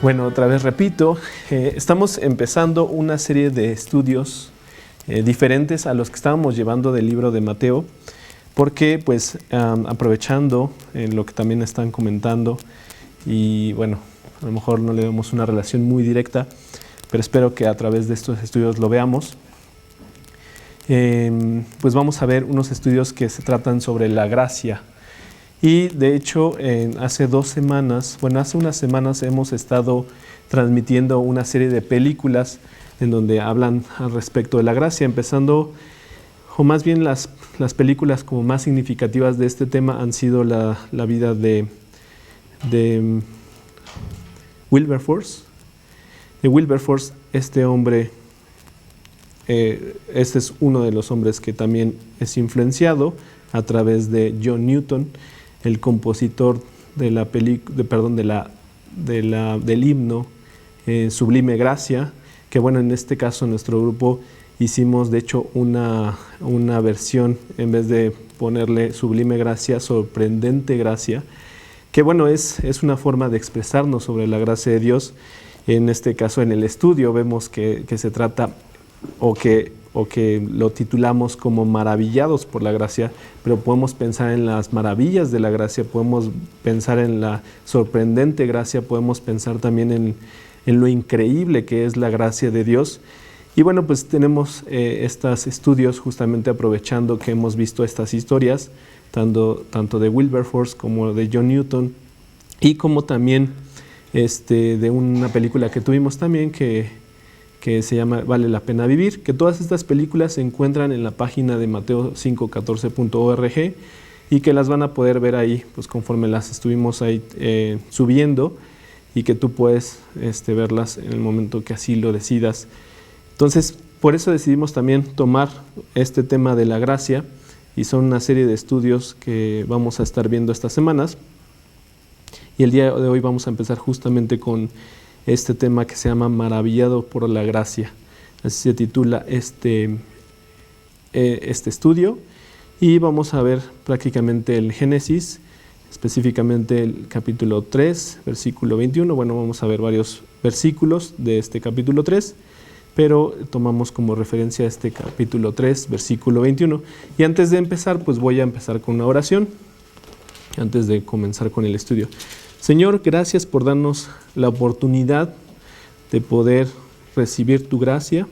Bueno, otra vez repito, estamos empezando una serie de estudios diferentes a los que estábamos llevando del libro de Mateo, porque pues aprovechando lo que también están comentando y bueno, a lo mejor no le vemos una relación muy directa, pero espero que a través de estos estudios lo veamos. Pues vamos a ver unos estudios que se tratan sobre la gracia. Y de hecho, hace unas semanas hemos estado transmitiendo una serie de películas en donde hablan al respecto de la gracia, empezando, o más bien las películas como más significativas de este tema han sido la vida de Wilberforce. De Wilberforce, este hombre, este es uno de los hombres que también es influenciado a través de John Newton, el compositor de del himno Sublime Gracia, que bueno, en este caso en nuestro grupo hicimos de hecho una versión, en vez de ponerle Sublime Gracia, Sorprendente Gracia, que bueno, es una forma de expresarnos sobre la gracia de Dios. En este caso, en el estudio vemos que se trata o que lo titulamos como maravillados por la gracia, pero podemos pensar en las maravillas de la gracia, podemos pensar en la sorprendente gracia, podemos pensar también en lo increíble que es la gracia de Dios. Y bueno, pues tenemos estos estudios justamente aprovechando que hemos visto estas historias, tanto de Wilberforce como de John Newton, y como también de una película que tuvimos también que se llama Vale la pena vivir, que todas estas películas se encuentran en la página de mateo514.org y que las van a poder ver ahí, pues conforme las estuvimos ahí subiendo, y que tú puedes verlas en el momento que así lo decidas. Entonces, por eso decidimos también tomar este tema de la gracia, y son una serie de estudios que vamos a estar viendo estas semanas. Y el día de hoy vamos a empezar justamente con este tema que se llama Maravillado por la Gracia. Así se titula este estudio, y vamos a ver prácticamente el Génesis, específicamente el capítulo 3, versículo 21. Bueno, vamos a ver varios versículos de este capítulo 3, pero tomamos como referencia este capítulo 3, versículo 21. Y antes de empezar, pues voy a empezar con una oración, antes de comenzar con el estudio. Señor, gracias por darnos la oportunidad de poder recibir tu gracia.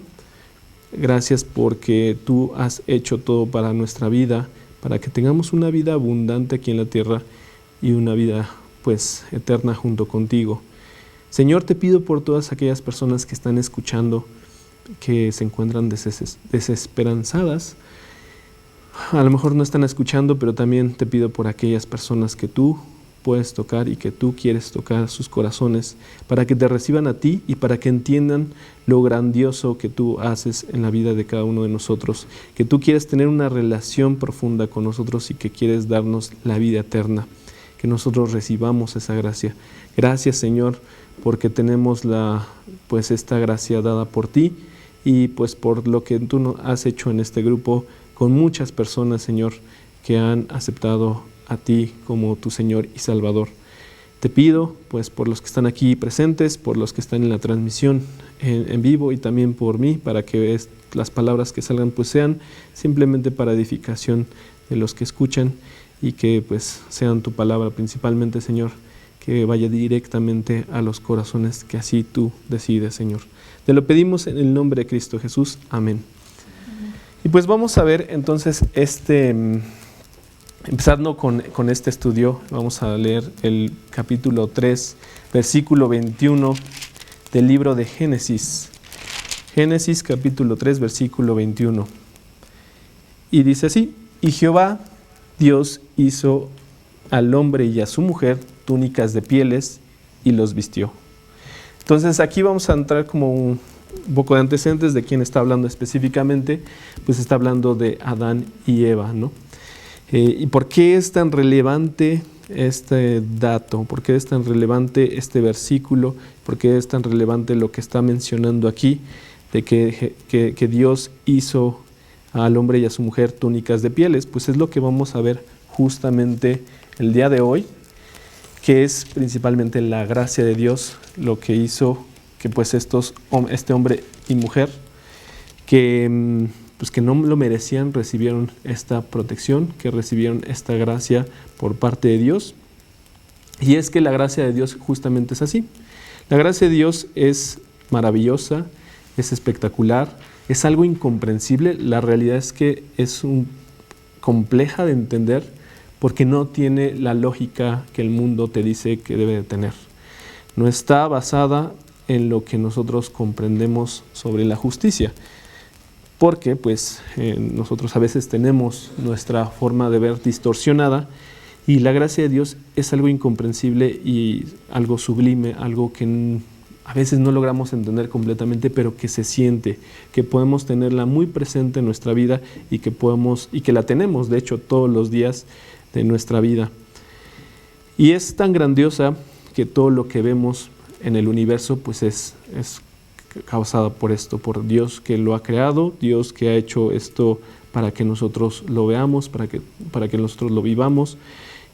Gracias porque tú has hecho todo para nuestra vida, para que tengamos una vida abundante aquí en la tierra y una vida pues eterna junto contigo. Señor, te pido por todas aquellas personas que están escuchando, que se encuentran desesperanzadas. A lo mejor no están escuchando, pero también te pido por aquellas personas que tú puedes tocar y que tú quieres tocar sus corazones, para que te reciban a ti y para que entiendan lo grandioso que tú haces en la vida de cada uno de nosotros, que tú quieres tener una relación profunda con nosotros y que quieres darnos la vida eterna, que nosotros recibamos esa gracia. Gracias, Señor, porque tenemos esta gracia dada por ti, y pues por lo que tú nos has hecho en este grupo con muchas personas, Señor, que han aceptado a ti como tu Señor y Salvador. Te pido pues por los que están aquí presentes, por los que están en la transmisión en vivo, y también por mí, para que las palabras que salgan pues sean simplemente para edificación de los que escuchan, y que pues sean tu palabra principalmente, Señor, que vaya directamente a los corazones que así tú decides, Señor. Te lo pedimos en el nombre de Cristo Jesús. Amén. Y pues vamos a ver entonces empezando con este estudio, vamos a leer el capítulo 3, versículo 21 del libro de Génesis. Génesis capítulo 3, versículo 21. Y dice así: Y Jehová Dios hizo al hombre y a su mujer túnicas de pieles y los vistió. Entonces aquí vamos a entrar como un poco de antecedentes de quién está hablando específicamente. Pues está hablando de Adán y Eva, ¿no? ¿Y por qué es tan relevante este dato? ¿Por qué es tan relevante este versículo? ¿Por qué es tan relevante lo que está mencionando aquí, de que Dios hizo al hombre y a su mujer túnicas de pieles? Pues es lo que vamos a ver justamente el día de hoy. que es principalmente la gracia de Dios lo que hizo que pues este hombre y mujer que no lo merecían, recibieron esta protección, que recibieron esta gracia por parte de Dios. Y es que la gracia de Dios justamente es así. La gracia de Dios es maravillosa, es espectacular, es algo incomprensible. La realidad es que es compleja de entender porque no tiene la lógica que el mundo te dice que debe de tener. No está basada en lo que nosotros comprendemos sobre la justicia. Porque nosotros a veces tenemos nuestra forma de ver distorsionada y la gracia de Dios es algo incomprensible y algo sublime, algo que a veces no logramos entender completamente, pero que se siente, que podemos tenerla muy presente en nuestra vida y que la tenemos, de hecho, todos los días de nuestra vida. Y es tan grandiosa que todo lo que vemos en el universo pues es causada por esto, por Dios que lo ha creado, Dios que ha hecho esto para que nosotros lo veamos, para que nosotros lo vivamos,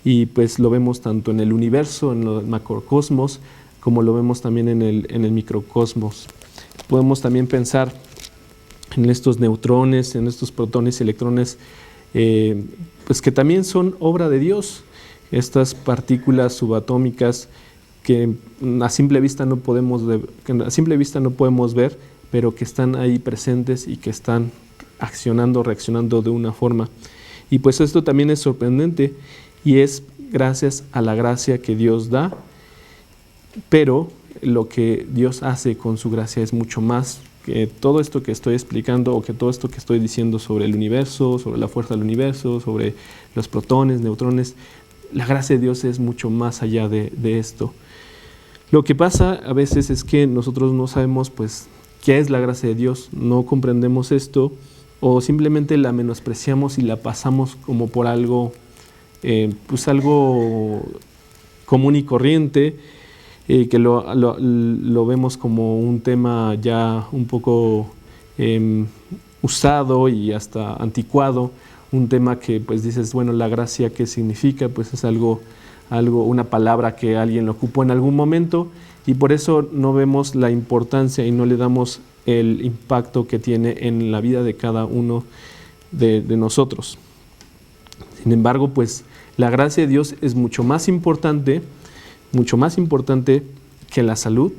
y pues lo vemos tanto en el universo, en el macrocosmos, como lo vemos también en el microcosmos. Podemos también pensar en estos neutrones, en estos protones y electrones, pues que también son obra de Dios, estas partículas subatómicas que a simple vista no podemos ver, pero que están ahí presentes y que están reaccionando de una forma. Y pues esto también es sorprendente y es gracias a la gracia que Dios da, pero lo que Dios hace con su gracia es mucho más que todo esto que estoy explicando o que todo esto que estoy diciendo sobre el universo, sobre la fuerza del universo, sobre los protones, neutrones. La gracia de Dios es mucho más allá de esto. Lo que pasa a veces es que nosotros no sabemos pues qué es la gracia de Dios, no comprendemos esto o simplemente la menospreciamos y la pasamos como por algo, algo común y corriente, que lo vemos como un tema ya un poco usado y hasta anticuado, un tema que pues dices, bueno, la gracia, ¿qué significa? Pues es una palabra que alguien lo ocupó en algún momento y por eso no vemos la importancia y no le damos el impacto que tiene en la vida de cada uno de nosotros. Sin embargo, pues la gracia de Dios es mucho más importante que la salud,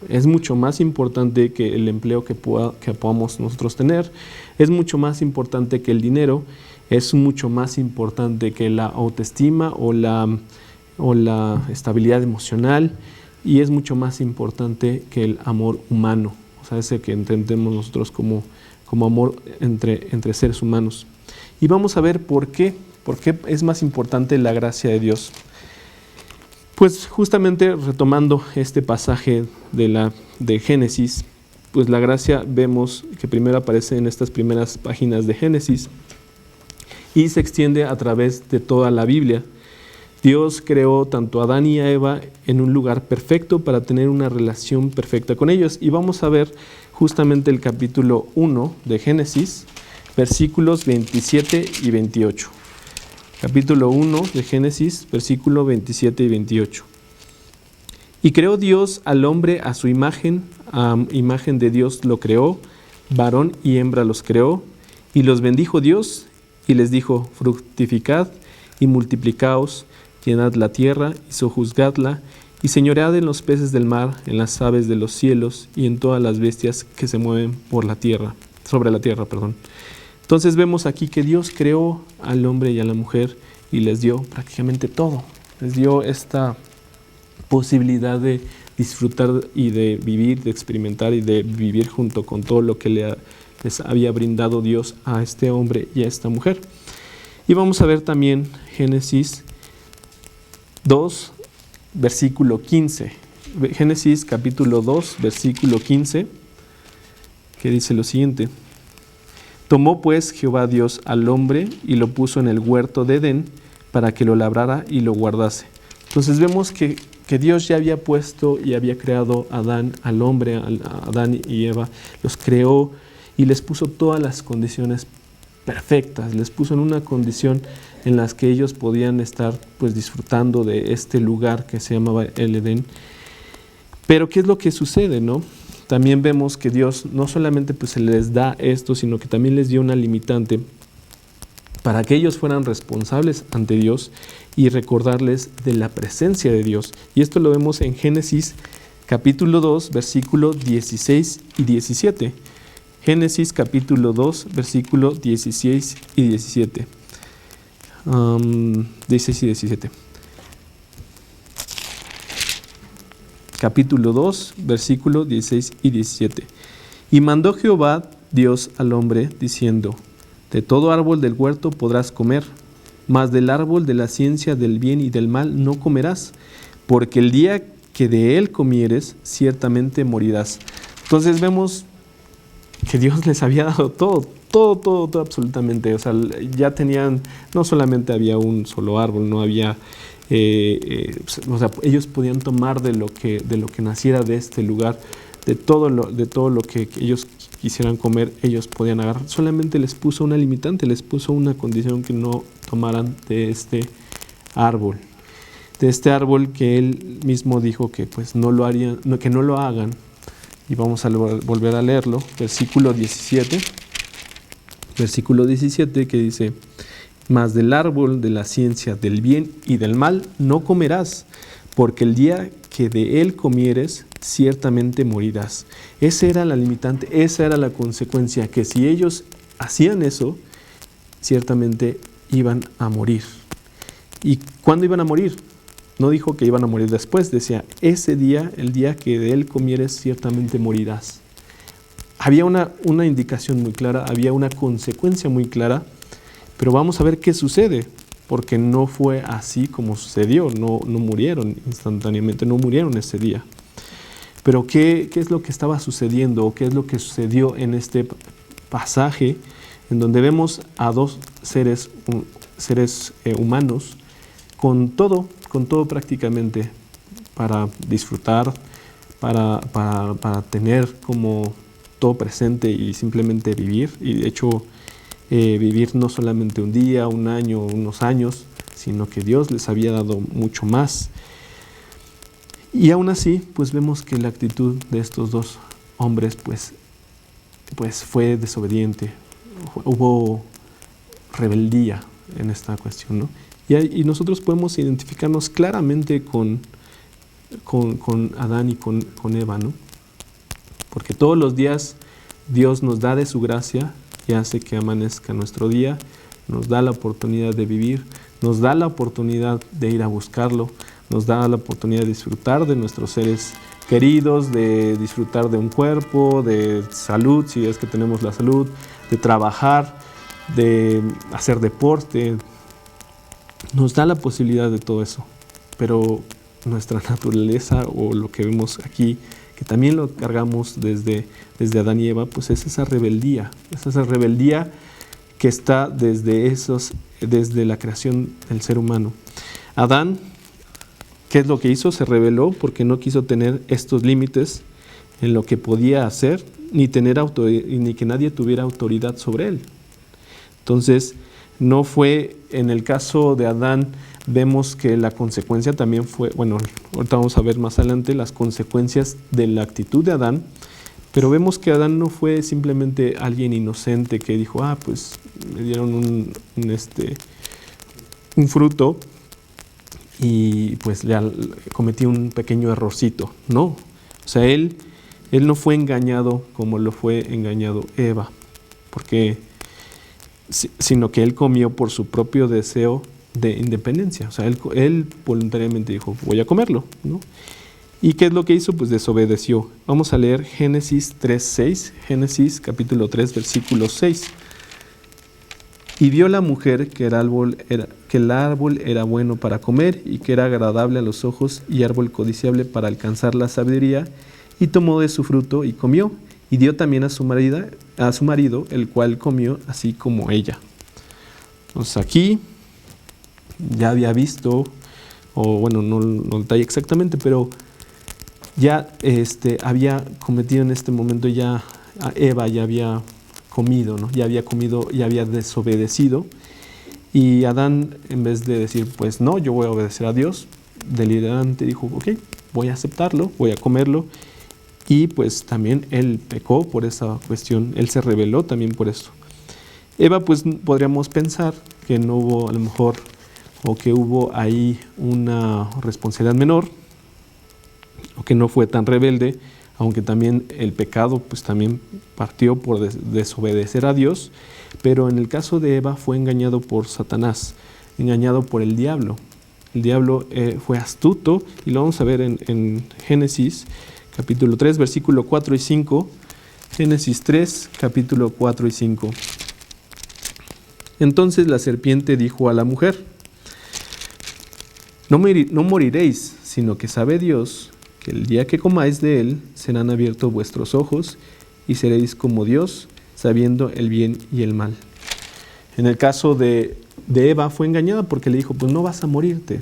es mucho más importante que el empleo que podamos nosotros tener, es mucho más importante que el dinero, es mucho más importante que la autoestima o la estabilidad emocional y es mucho más importante que el amor humano, o sea, ese que entendemos nosotros como amor entre seres humanos. Y vamos a ver por qué es más importante la gracia de Dios. Pues justamente retomando este pasaje de Génesis, pues la gracia vemos que primero aparece en estas primeras páginas de Génesis y se extiende a través de toda la Biblia. Dios creó tanto a Adán y a Eva en un lugar perfecto para tener una relación perfecta con ellos. Y vamos a ver justamente el capítulo 1 de Génesis, versículos 27 y 28. Capítulo 1 de Génesis, versículo 27 y 28. Y creó Dios al hombre a su imagen, a imagen de Dios lo creó, varón y hembra los creó, y los bendijo Dios, y les dijo, fructificad y multiplicaos, llenad la tierra y sojuzgadla, y señoread en los peces del mar, en las aves de los cielos, y en todas las bestias que se mueven sobre la tierra. Entonces vemos aquí que Dios creó al hombre y a la mujer y les dio prácticamente todo. Les dio esta posibilidad de disfrutar y de vivir, de experimentar y de vivir junto con todo lo que les había brindado Dios a este hombre y a esta mujer. Y vamos a ver también Génesis 2, versículo 15. Génesis capítulo 2, versículo 15, que dice lo siguiente. Tomó pues Jehová Dios al hombre y lo puso en el huerto de Edén para que lo labrara y lo guardase. Entonces vemos que Dios ya había puesto y había creado a al hombre, a Adán y Eva, los creó y les puso todas las condiciones perfectas, les puso en una condición en las que ellos podían estar pues disfrutando de este lugar que se llamaba el Edén. Pero ¿qué es lo que sucede, no? También vemos que Dios no solamente pues se les da esto, sino que también les dio una limitante para que ellos fueran responsables ante Dios y recordarles de la presencia de Dios. Y esto lo vemos en Génesis capítulo 2, versículo 16 y 17. Génesis capítulo 2, versículo 16 y 17. 16 y 17. Capítulo 2, versículo 16 y 17. Y mandó Jehová Dios al hombre, diciendo: de todo árbol del huerto podrás comer, mas del árbol de la ciencia del bien y del mal no comerás, porque el día que de él comieres, ciertamente morirás. Entonces vemos que Dios les había dado todo, absolutamente. O sea, ya tenían, no solamente había un solo árbol, no había, o sea, ellos podían tomar de lo que naciera de este lugar, de todo lo que ellos quisieran comer, ellos podían agarrar. Solamente les puso una limitante, les puso una condición, que no tomaran de este árbol. De este árbol que él mismo dijo que pues no lo harían, que no lo hagan. Y vamos a volver a leerlo, versículo 17. Versículo 17 que dice: mas del árbol de la ciencia del bien y del mal no comerás, porque el día que de él comieres, ciertamente morirás. Esa era la limitante, esa era la consecuencia, que si ellos hacían eso, ciertamente iban a morir. ¿Y cuándo iban a morir? No dijo que iban a morir después, decía: ese día, el día que de él comieres, ciertamente morirás. Había una indicación muy clara, había una consecuencia muy clara, pero vamos a ver qué sucede, porque no fue así como sucedió, no murieron instantáneamente, no murieron ese día. Pero ¿qué es lo que estaba sucediendo, o qué es lo que sucedió en este pasaje, en donde vemos a dos seres humanos con todo prácticamente para disfrutar, para tener como todo presente y simplemente vivir? Y de hecho vivir no solamente un día, un año, unos años, sino que Dios les había dado mucho más. Y aún así, pues vemos que la actitud de estos dos hombres pues fue desobediente. Hubo rebeldía en esta cuestión, ¿no? Y nosotros podemos identificarnos claramente con Adán y con Eva, ¿no? Porque todos los días Dios nos da de su gracia y hace que amanezca nuestro día, nos da la oportunidad de vivir, nos da la oportunidad de ir a buscarlo, nos da la oportunidad de disfrutar de nuestros seres queridos, de disfrutar de un cuerpo, de salud, si es que tenemos la salud, de trabajar, de hacer deporte. Nos da la posibilidad de todo eso, pero nuestra naturaleza, o lo que vemos aquí, que también lo cargamos desde Adán y Eva, pues es esa rebeldía que está desde la creación del ser humano. Adán, ¿qué es lo que hizo? Se rebeló porque no quiso tener estos límites en lo que podía hacer, ni que nadie tuviera autoridad sobre él. Entonces, no fue, en el caso de Adán, vemos que la consecuencia también fue, bueno, ahorita vamos a ver más adelante las consecuencias de la actitud de Adán, pero vemos que Adán no fue simplemente alguien inocente que dijo: pues me dieron un fruto y pues le cometí un pequeño errorcito. No, o sea, él no fue engañado como lo fue engañado Eva, sino que él comió por su propio deseo de independencia. O sea, él voluntariamente dijo: voy a comerlo, ¿no? ¿Y qué es lo que hizo? Pues desobedeció. Vamos a leer Génesis 3:6, Génesis capítulo 3, versículo 6. Y vio la mujer que el árbol era bueno para comer, y que era agradable a los ojos, y árbol codiciable para alcanzar la sabiduría, y tomó de su fruto y comió, y dio también a su marido, el cual comió así como ella. Entonces aquí ya había visto, o bueno, no detallé exactamente, pero ya había cometido en este momento, ya Eva ya había comido, ¿no? Ya había comido, ya había desobedecido, Y Adán, en vez de decir, pues no, yo voy a obedecer a Dios, deliberadamente dijo, ok, voy a aceptarlo, voy a comerlo. Y pues también él pecó por esa cuestión, él se rebeló también por eso. Eva, pues podríamos pensar que no hubo a lo mejor, o que hubo ahí una responsabilidad menor, o que no fue tan rebelde, aunque también el pecado pues también partió por desobedecer a Dios, pero en el caso de Eva fue engañado por Satanás, engañado por el diablo. El diablo fue astuto, y lo vamos a ver en Génesis capítulo 3, versículo 4 y 5. Génesis 3, capítulo 4 y 5. Entonces la serpiente dijo a la mujer, no moriréis, sino que sabe Dios que el día que comáis de él serán abiertos vuestros ojos y seréis como Dios, sabiendo el bien y el mal. En el caso de Eva fue engañada porque le dijo, pues no vas a morirte,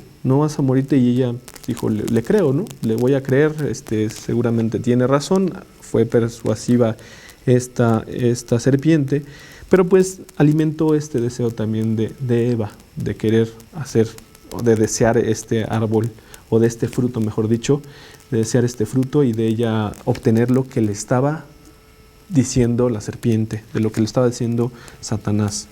y ella dijo, le creo, ¿no? Le voy a creer, seguramente tiene razón, fue persuasiva esta serpiente, pero pues alimentó este deseo también de Eva, de querer hacer, o de desear este árbol, o de este fruto, mejor dicho, de desear este fruto y de ella obtener lo que le estaba diciendo la serpiente, de lo que le estaba diciendo Satanás.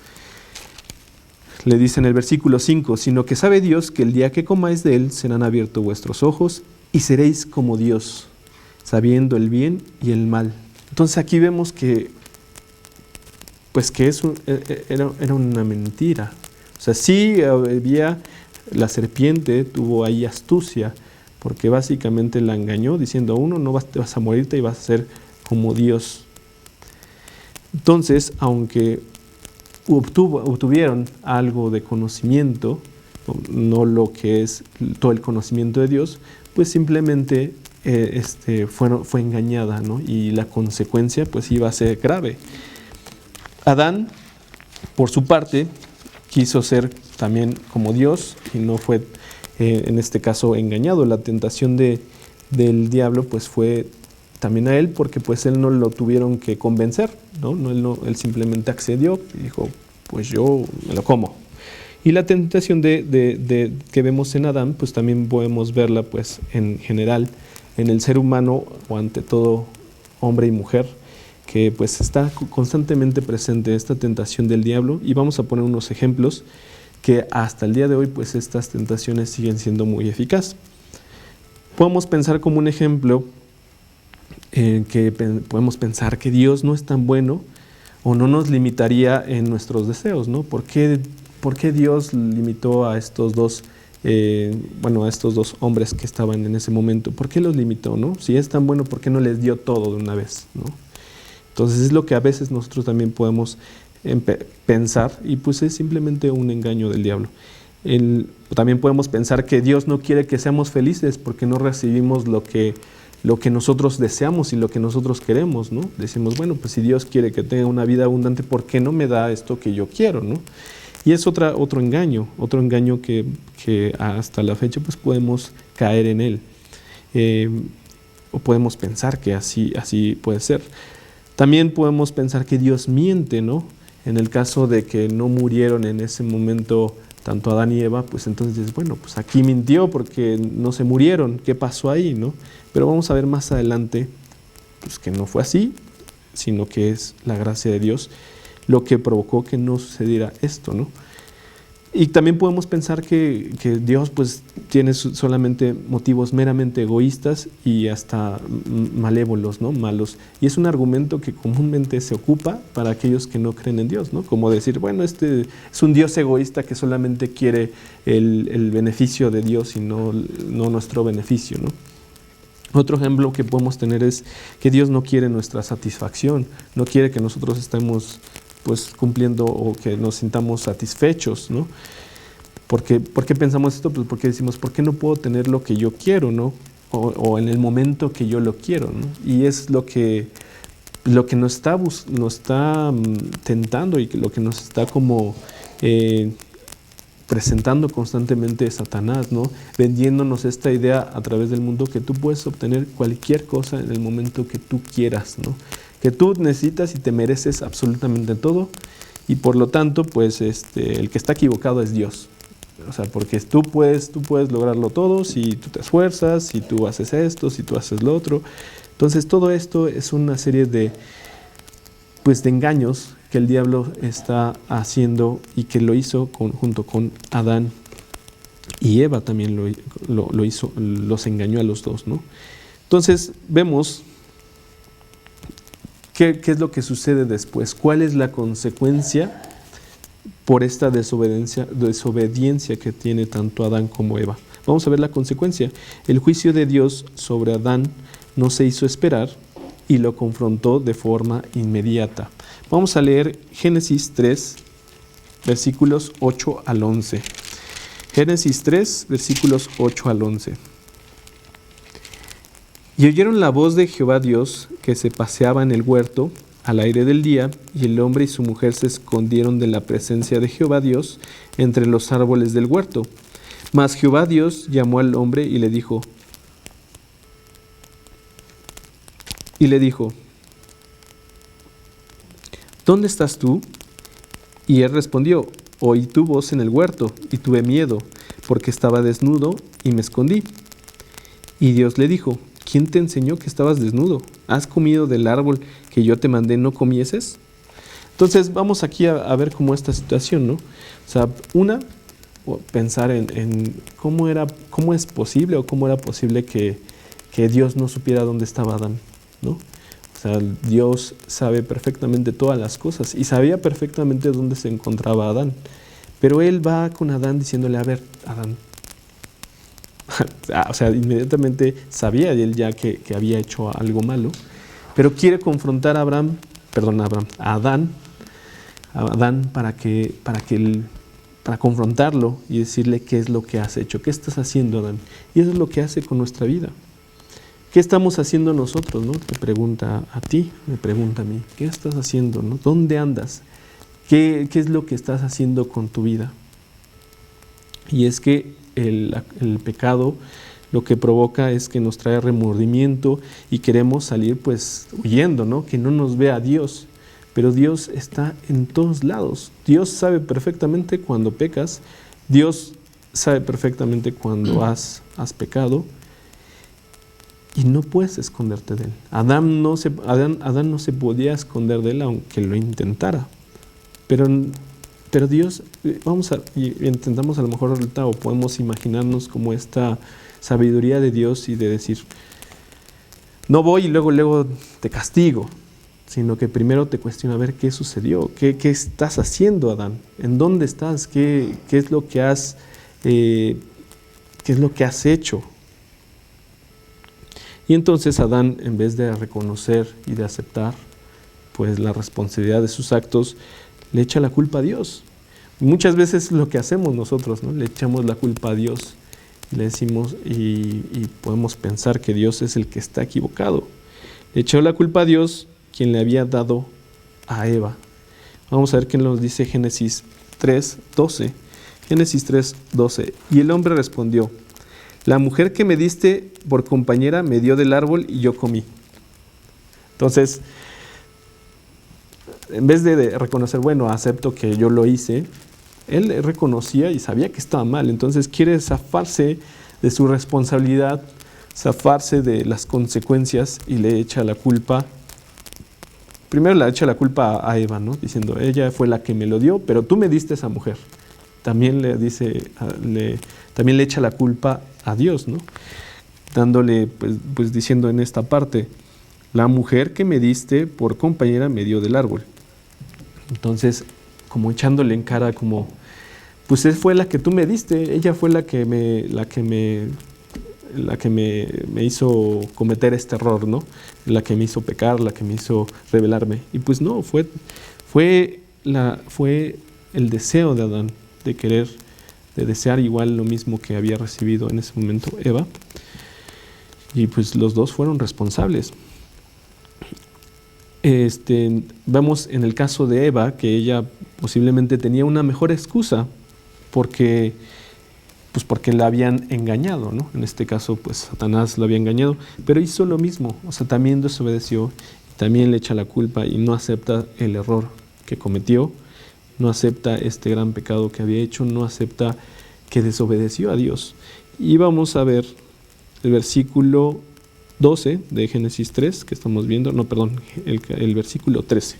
Le dice en el versículo 5, sino que sabe Dios que el día que comáis de él serán abiertos vuestros ojos y seréis como Dios, sabiendo el bien y el mal. Entonces aquí vemos que pues que era una mentira. O sea, sí había, la serpiente tuvo ahí astucia, porque básicamente la engañó diciendo, uno, no te vas a morirte y vas a ser como Dios. Entonces, aunque obtuvieron algo de conocimiento, no lo que es todo el conocimiento de Dios, pues simplemente fue engañada, ¿no? Y la consecuencia pues iba a ser grave. Adán, por su parte, quiso ser también como Dios y no fue, en este caso, engañado. La tentación del diablo pues fue también a él, porque pues él no lo tuvieron que convencer, ¿no? Él simplemente accedió y dijo, pues yo me lo como. Y la tentación que vemos en Adán, pues también podemos verla pues en general en el ser humano, o ante todo hombre y mujer, que pues está constantemente presente esta tentación del diablo. Y vamos a poner unos ejemplos que hasta el día de hoy pues estas tentaciones siguen siendo muy eficaces. Podemos pensar como un ejemplo que podemos pensar que Dios no es tan bueno o no nos limitaría en nuestros deseos, ¿no? ¿Por qué Dios limitó a estos dos hombres que estaban en ese momento? ¿Por qué los limitó, no? Si es tan bueno, ¿por qué no les dio todo de una vez, no? Entonces es lo que a veces nosotros también podemos pensar, y pues es simplemente un engaño del diablo. También podemos pensar que Dios no quiere que seamos felices porque no recibimos lo que nosotros deseamos y lo que nosotros queremos, ¿no? Decimos, bueno, pues si Dios quiere que tenga una vida abundante, ¿por qué no me da esto que yo quiero, no? Y es otro engaño que hasta la fecha pues podemos caer en él, o podemos pensar que así puede ser. También podemos pensar que Dios miente, ¿no? En el caso de que no murieron en ese momento tanto Adán y Eva, pues entonces, bueno, pues aquí mintió porque no se murieron. ¿Qué pasó ahí, no? Pero vamos a ver más adelante pues que no fue así, sino que es la gracia de Dios lo que provocó que no sucediera esto, ¿no? Y también podemos pensar que Dios pues tiene solamente motivos meramente egoístas y hasta malévolos, ¿no? Malos. Y es un argumento que comúnmente se ocupa para aquellos que no creen en Dios, ¿no? Como decir, bueno, es un Dios egoísta que solamente quiere el beneficio de Dios y no nuestro beneficio, ¿no? Otro ejemplo que podemos tener es que Dios no quiere nuestra satisfacción, no quiere que nosotros estemos pues cumpliendo o que nos sintamos satisfechos, ¿no? ¿Por qué pensamos esto? Pues porque decimos, ¿por qué no puedo tener lo que yo quiero, ¿no? O en el momento que yo lo quiero, ¿no? Y es lo que nos está tentando y lo que nos está como presentando constantemente Satanás, ¿no? Vendiéndonos esta idea a través del mundo que tú puedes obtener cualquier cosa en el momento que tú quieras, ¿no? Que tú necesitas y te mereces absolutamente todo y por lo tanto, pues el que está equivocado es Dios. O sea, porque tú puedes lograrlo todo si tú te esfuerzas, si tú haces esto, si tú haces lo otro. Entonces todo esto es una serie de engaños que el diablo está haciendo y que lo hizo junto con Adán y Eva también lo hizo, los engañó a los dos, ¿no? Entonces vemos qué es lo que sucede después, cuál es la consecuencia por esta desobediencia que tiene tanto Adán como Eva. Vamos a ver la consecuencia. El juicio de Dios sobre Adán no se hizo esperar y lo confrontó de forma inmediata. Vamos a leer Génesis 3, versículos 8 al 11. Génesis 3, versículos 8 al 11. Y oyeron la voz de Jehová Dios que se paseaba en el huerto al aire del día, y el hombre y su mujer se escondieron de la presencia de Jehová Dios entre los árboles del huerto. Mas Jehová Dios llamó al hombre y le dijo, ¿dónde estás tú? Y él respondió, oí tu voz en el huerto, y tuve miedo, porque estaba desnudo, y me escondí. Y Dios le dijo, ¿quién te enseñó que estabas desnudo? ¿Has comido del árbol que yo te mandé no comieses? Entonces vamos aquí a ver cómo esta situación, ¿no? O sea, pensar en cómo es posible o cómo era posible que Dios no supiera dónde estaba Adán, ¿no? O sea, Dios sabe perfectamente todas las cosas y sabía perfectamente dónde se encontraba Adán. Pero él va con Adán diciéndole, a ver, Adán, o sea, inmediatamente sabía él ya que había hecho algo malo, pero quiere confrontar a Adán para confrontarlo y decirle qué es lo que has hecho, qué estás haciendo, Adán. Y eso es lo que hace con nuestra vida. ¿Qué estamos haciendo nosotros, no? Te pregunta a ti, me pregunta a mí, ¿qué estás haciendo, no? ¿Dónde andas? ¿Qué es lo que estás haciendo con tu vida? Y es que el pecado lo que provoca es que nos trae remordimiento y queremos salir pues huyendo, ¿no? Que no nos vea Dios. Pero Dios está en todos lados. Dios sabe perfectamente cuando pecas. Dios sabe perfectamente cuando has pecado. Y no puedes esconderte de él. Adán no se podía esconder de él aunque lo intentara. Pero Dios, intentamos a lo mejor ahorita o podemos imaginarnos como esta sabiduría de Dios y de decir, no voy y luego te castigo, sino que primero te cuestiona a ver qué sucedió, qué estás haciendo, Adán, en dónde estás, qué es lo que has hecho. Y entonces Adán, en vez de reconocer y de aceptar pues la responsabilidad de sus actos, le echa la culpa a Dios. Muchas veces lo que hacemos nosotros, ¿no? Le echamos la culpa a Dios, le decimos y podemos pensar que Dios es el que está equivocado. Le echó la culpa a Dios, quien le había dado a Eva. Vamos a ver qué nos dice Génesis 3:12. Génesis 3:12. Y el hombre respondió, la mujer que me diste por compañera me dio del árbol y yo comí. Entonces, en vez de reconocer, bueno, acepto que yo lo hice, él reconocía y sabía que estaba mal. Entonces quiere zafarse de su responsabilidad, zafarse de las consecuencias y le echa la culpa. Primero le echa la culpa a Eva, ¿no? Diciendo, ella fue la que me lo dio, pero tú me diste esa mujer. También también le echa la culpa a Dios, ¿no? Dándole, pues diciendo en esta parte, la mujer que me diste por compañera me dio del árbol. Entonces, como echándole en cara, como, pues fue la que tú me diste, ella fue la que me hizo cometer este error, ¿no? La que me hizo pecar, la que me hizo rebelarme. Y pues no, fue el deseo de Adán de desear igual lo mismo que había recibido en ese momento Eva. Y pues los dos fueron responsables. Vemos en el caso de Eva que ella posiblemente tenía una mejor excusa porque la habían engañado, ¿no? En este caso, pues Satanás la había engañado, pero hizo lo mismo, o sea, también desobedeció, también le echa la culpa y no acepta el error que cometió no acepta este gran pecado que había hecho, no acepta que desobedeció a Dios. Y vamos a ver el versículo 12 de Génesis 3 que estamos viendo, el versículo 13.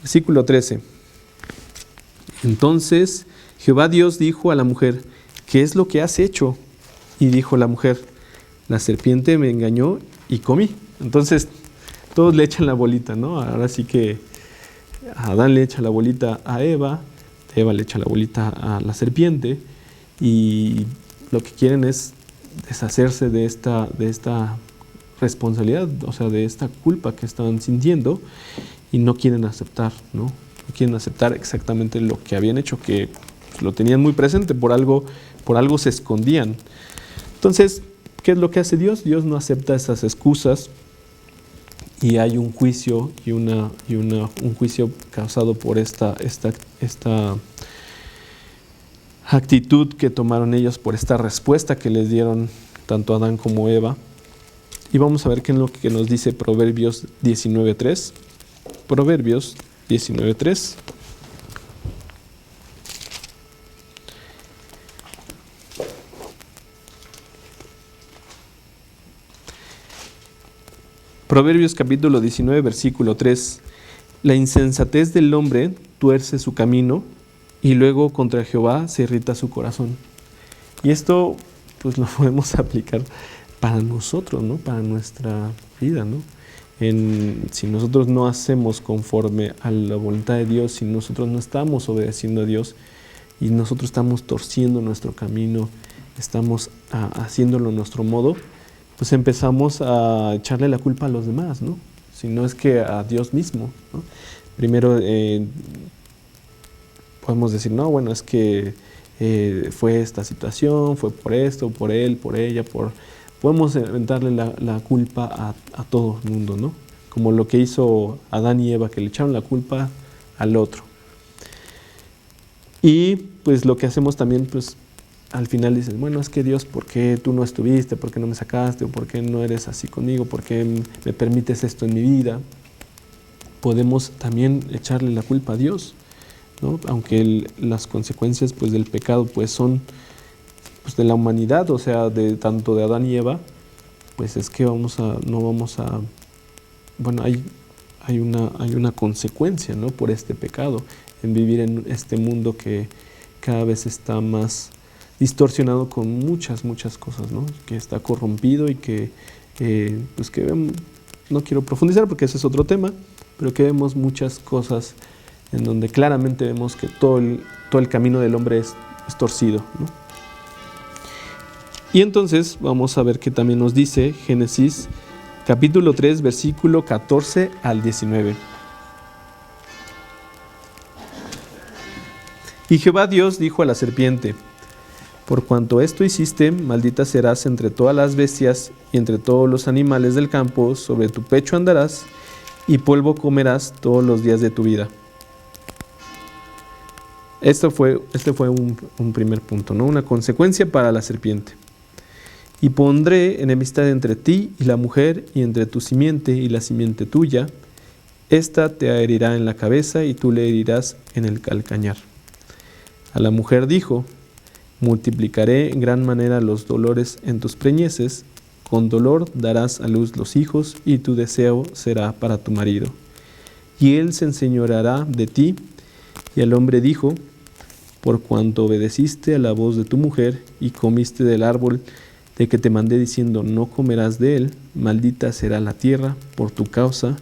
Versículo 13. Entonces Jehová Dios dijo a la mujer: ¿qué es lo que has hecho? Y dijo la mujer: la serpiente me engañó y comí. Entonces todos le echan la bolita, ¿no? Ahora sí que Adán le echa la bolita a Eva le echa la bolita a la serpiente, y lo que quieren es deshacerse de esta responsabilidad, o sea, de esta culpa que estaban sintiendo, y no quieren aceptar, ¿no? No quieren aceptar exactamente lo que habían hecho, que pues, lo tenían muy presente, por algo se escondían. Entonces, ¿qué es lo que hace Dios? Dios no acepta esas excusas, y hay un juicio un juicio causado por esta actitud que tomaron ellos, por esta respuesta que les dieron tanto Adán como Eva. Y vamos a ver qué es lo que nos dice Proverbios 19:3. Proverbios 19:3. Proverbios capítulo 19, versículo 3. La insensatez del hombre tuerce su camino, y luego contra Jehová se irrita su corazón. Y esto pues lo podemos aplicar para nosotros, ¿no? Para nuestra vida, ¿no? Si nosotros no hacemos conforme a la voluntad de Dios, si nosotros no estamos obedeciendo a Dios, y nosotros estamos torciendo nuestro camino, estamos haciéndolo a nuestro modo, pues empezamos a echarle la culpa a los demás, ¿no? Si no es que a Dios mismo, ¿no? Primero podemos decir, no, bueno, es que fue esta situación, fue por esto, por él, por ella, podemos inventarle la culpa a todo el mundo, ¿no? Como lo que hizo Adán y Eva, que le echaron la culpa al otro. Y pues lo que hacemos también, pues al final dices, bueno, es que Dios, ¿por qué tú no estuviste? ¿Por qué no me sacaste? ¿O por qué no eres así conmigo? ¿Por qué me permites esto en mi vida? Podemos también echarle la culpa a Dios, ¿no? Aunque las consecuencias pues del pecado pues son pues de la humanidad, o sea, tanto de Adán y Eva, pues es que bueno, hay una consecuencia, ¿no? Por este pecado, en vivir en este mundo que cada vez está más distorsionado con muchas cosas, ¿no? Que está corrompido, y que pues que vemos, no quiero profundizar porque ese es otro tema, pero que vemos muchas cosas en donde claramente vemos que todo el camino del hombre es torcido, ¿no? Y entonces vamos a ver qué también nos dice Génesis capítulo 3, versículo 14 al 19. Y Jehová Dios dijo a la serpiente: por cuanto esto hiciste, maldita serás entre todas las bestias y entre todos los animales del campo, sobre tu pecho andarás, y polvo comerás todos los días de tu vida. Este fue un primer punto, ¿no? Una consecuencia para la serpiente. Y pondré enemistad entre ti y la mujer, y entre tu simiente y la simiente tuya. Esta te herirá en la cabeza, y tú le herirás en el calcañar. A la mujer dijo: multiplicaré en gran manera los dolores en tus preñeces, con dolor darás a luz los hijos, y tu deseo será para tu marido, y él se enseñoreará de ti. Y el hombre dijo: por cuanto obedeciste a la voz de tu mujer, y comiste del árbol de que te mandé diciendo, no comerás de él, maldita será la tierra por tu causa,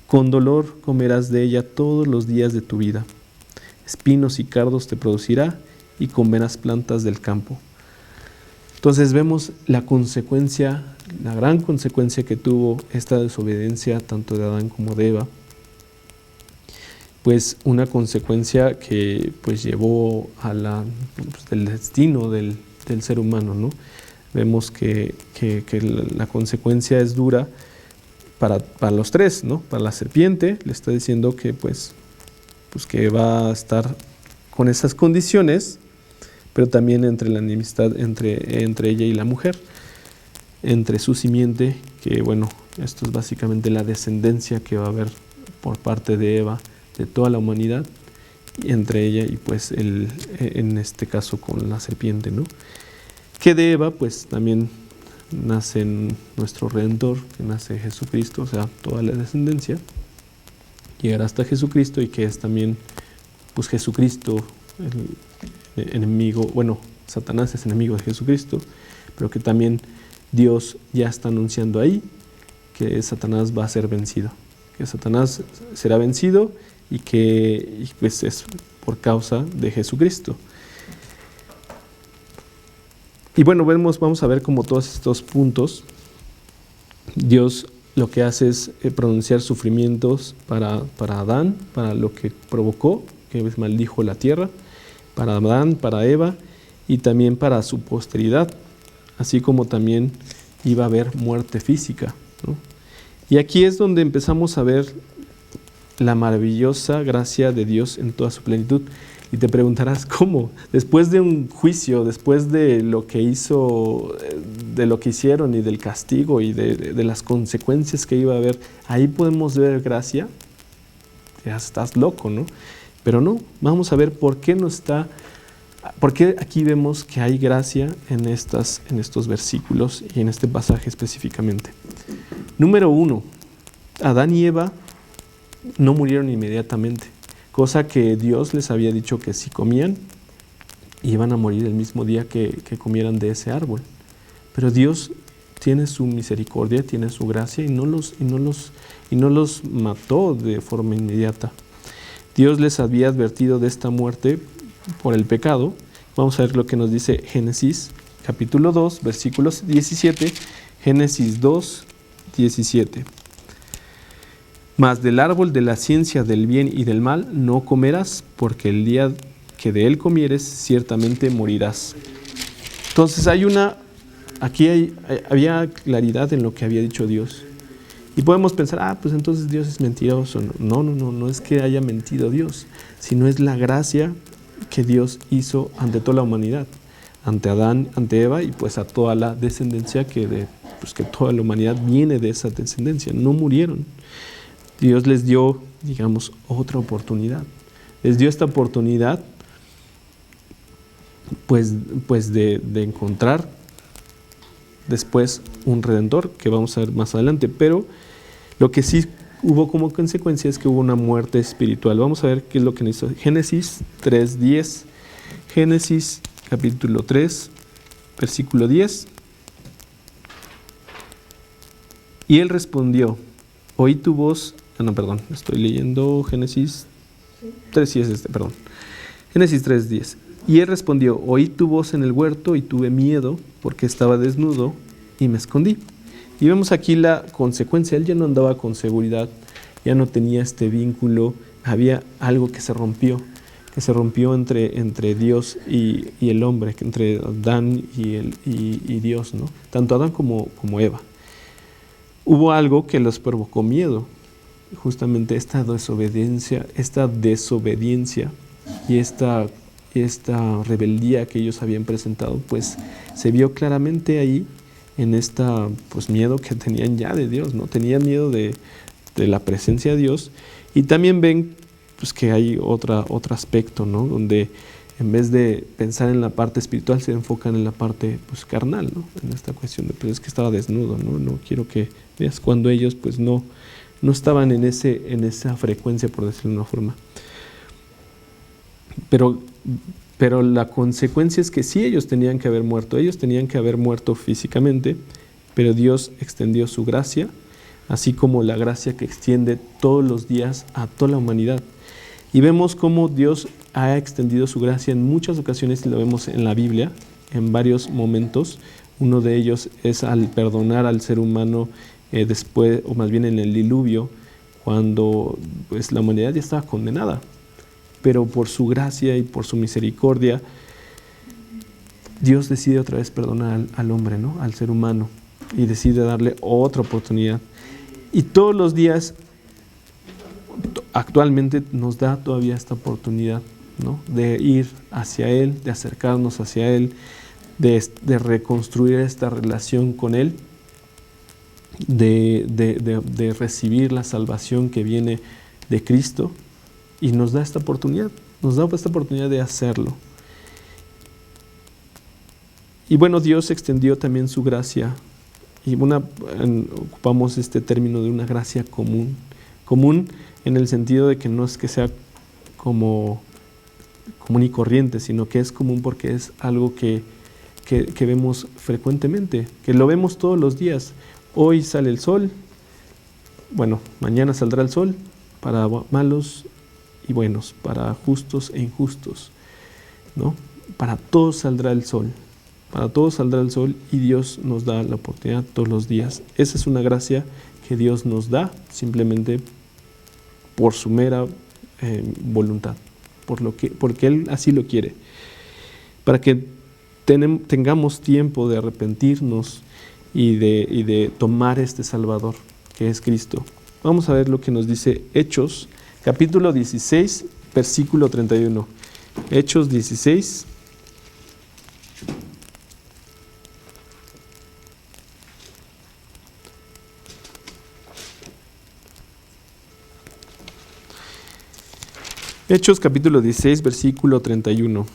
con dolor comerás de ella todos los días de tu vida. Espinos y cardos te producirá, y comerás plantas del campo. Entonces vemos la consecuencia, la gran consecuencia que tuvo esta desobediencia tanto de Adán como de Eva, pues una consecuencia que pues llevó a del destino del ser humano, ¿no? Vemos que la consecuencia es dura para los tres, ¿no? Para la serpiente le está diciendo que pues que va a estar con esas condiciones, pero también entre la enemistad entre ella y la mujer, entre su simiente, que bueno, esto es básicamente la descendencia que va a haber por parte de Eva, de toda la humanidad, entre ella y pues en este caso con la serpiente, ¿no? Que de Eva pues también nace nuestro Redentor, que nace Jesucristo, o sea, toda la descendencia llegará hasta Jesucristo, y que es también pues Jesucristo el enemigo, bueno, Satanás es enemigo de Jesucristo, pero que también Dios ya está anunciando ahí que Satanás va a ser vencido, que Satanás será vencido y que pues es por causa de Jesucristo. Y bueno, vamos a ver como todos estos puntos, Dios lo que hace es pronunciar sufrimientos para Adán, para lo que provocó, que maldijo la tierra, para Adán, para Eva, y también para su posteridad, así como también iba a haber muerte física, ¿no? Y aquí es donde empezamos a ver la maravillosa gracia de Dios en toda su plenitud. Y te preguntarás, ¿cómo? Después de un juicio, después de lo que hizo, de lo que hicieron y del castigo y de las consecuencias que iba a haber, ahí podemos ver gracia. Ya estás loco, ¿no? Pero no, vamos a ver por qué aquí vemos que hay gracia en estos versículos y en este pasaje específicamente. Número 1, Adán y Eva no murieron inmediatamente, cosa que Dios les había dicho que si comían, iban a morir el mismo día que comieran de ese árbol. Pero Dios tiene su misericordia, tiene su gracia, y no los mató de forma inmediata. Dios les había advertido de esta muerte por el pecado. Vamos a ver lo que nos dice Génesis capítulo 2, versículos 17, Génesis 2, 17. Mas del árbol de la ciencia del bien y del mal no comerás, porque el día que de él comieres, ciertamente morirás. Entonces había claridad en lo que había dicho Dios. Y podemos pensar, pues entonces Dios es mentiroso. No es que haya mentido Dios, sino es la gracia que Dios hizo ante toda la humanidad, ante Adán, ante Eva, y pues a toda la descendencia que toda la humanidad viene de esa descendencia. No murieron. Dios les dio, digamos, otra oportunidad. Les dio esta oportunidad, pues de encontrar después un Redentor, que vamos a ver más adelante. Pero lo que sí hubo como consecuencia es que hubo una muerte espiritual. Vamos a ver qué es lo que nos hizo. Génesis 3:10. Génesis capítulo 3, versículo 10. Y él respondió, oí tu voz. Estoy leyendo Génesis 3, sí es perdón. Génesis 3:10. Y él respondió, oí tu voz en el huerto y tuve miedo porque estaba desnudo y me escondí. Y vemos aquí la consecuencia. Él ya no andaba con seguridad, ya no tenía este vínculo, había algo que se rompió entre Dios y el hombre, entre Adán y Dios, ¿no? Tanto Adán como Eva. Hubo algo que los provocó miedo, justamente esta desobediencia y esta rebeldía que ellos habían presentado, pues se vio claramente ahí en miedo que tenían ya de Dios, ¿no? Tenían miedo de la presencia de Dios, y también ven pues que hay otro aspecto, ¿no? Donde en vez de pensar en la parte espiritual se enfocan en la parte pues carnal, ¿no? En esta cuestión de pues es que estaba desnudo, no quiero que veas, cuando ellos pues no estaban en esa frecuencia, por decirlo de una forma. Pero la consecuencia es que sí, ellos tenían que haber muerto físicamente, pero Dios extendió su gracia, así como la gracia que extiende todos los días a toda la humanidad. Y vemos cómo Dios ha extendido su gracia en muchas ocasiones, y lo vemos en la Biblia, en varios momentos. Uno de ellos es al perdonar al ser humano después, o más bien en el diluvio, cuando pues, la humanidad ya estaba condenada. Pero por su gracia y por su misericordia, Dios decide otra vez perdonar al hombre, ¿no? Al ser humano, y decide darle otra oportunidad. Y todos los días, actualmente, nos da todavía esta oportunidad, ¿no? De ir hacia Él, de acercarnos hacia Él, de reconstruir esta relación con Él, de recibir la salvación que viene de Cristo. Y nos da esta oportunidad. Nos da esta oportunidad de hacerlo. Y bueno, Dios extendió también su gracia. Y ocupamos este término de una gracia común. Común en el sentido de que no es que sea como común y corriente, sino que es común porque es algo que vemos frecuentemente, que lo vemos todos los días. Hoy sale el sol, bueno, mañana saldrá el sol para malos y buenos, para justos e injustos, ¿no? Para todos saldrá el sol. Para todos saldrá el sol y Dios nos da la oportunidad todos los días. Esa es una gracia que Dios nos da simplemente por su mera voluntad, porque Él así lo quiere. Para que tengamos tiempo de arrepentirnos y de tomar este Salvador, que es Cristo. Vamos a ver lo que nos dice Hechos, capítulo 16, versículo 31. Hechos 16. Hechos capítulo 16, versículo 31.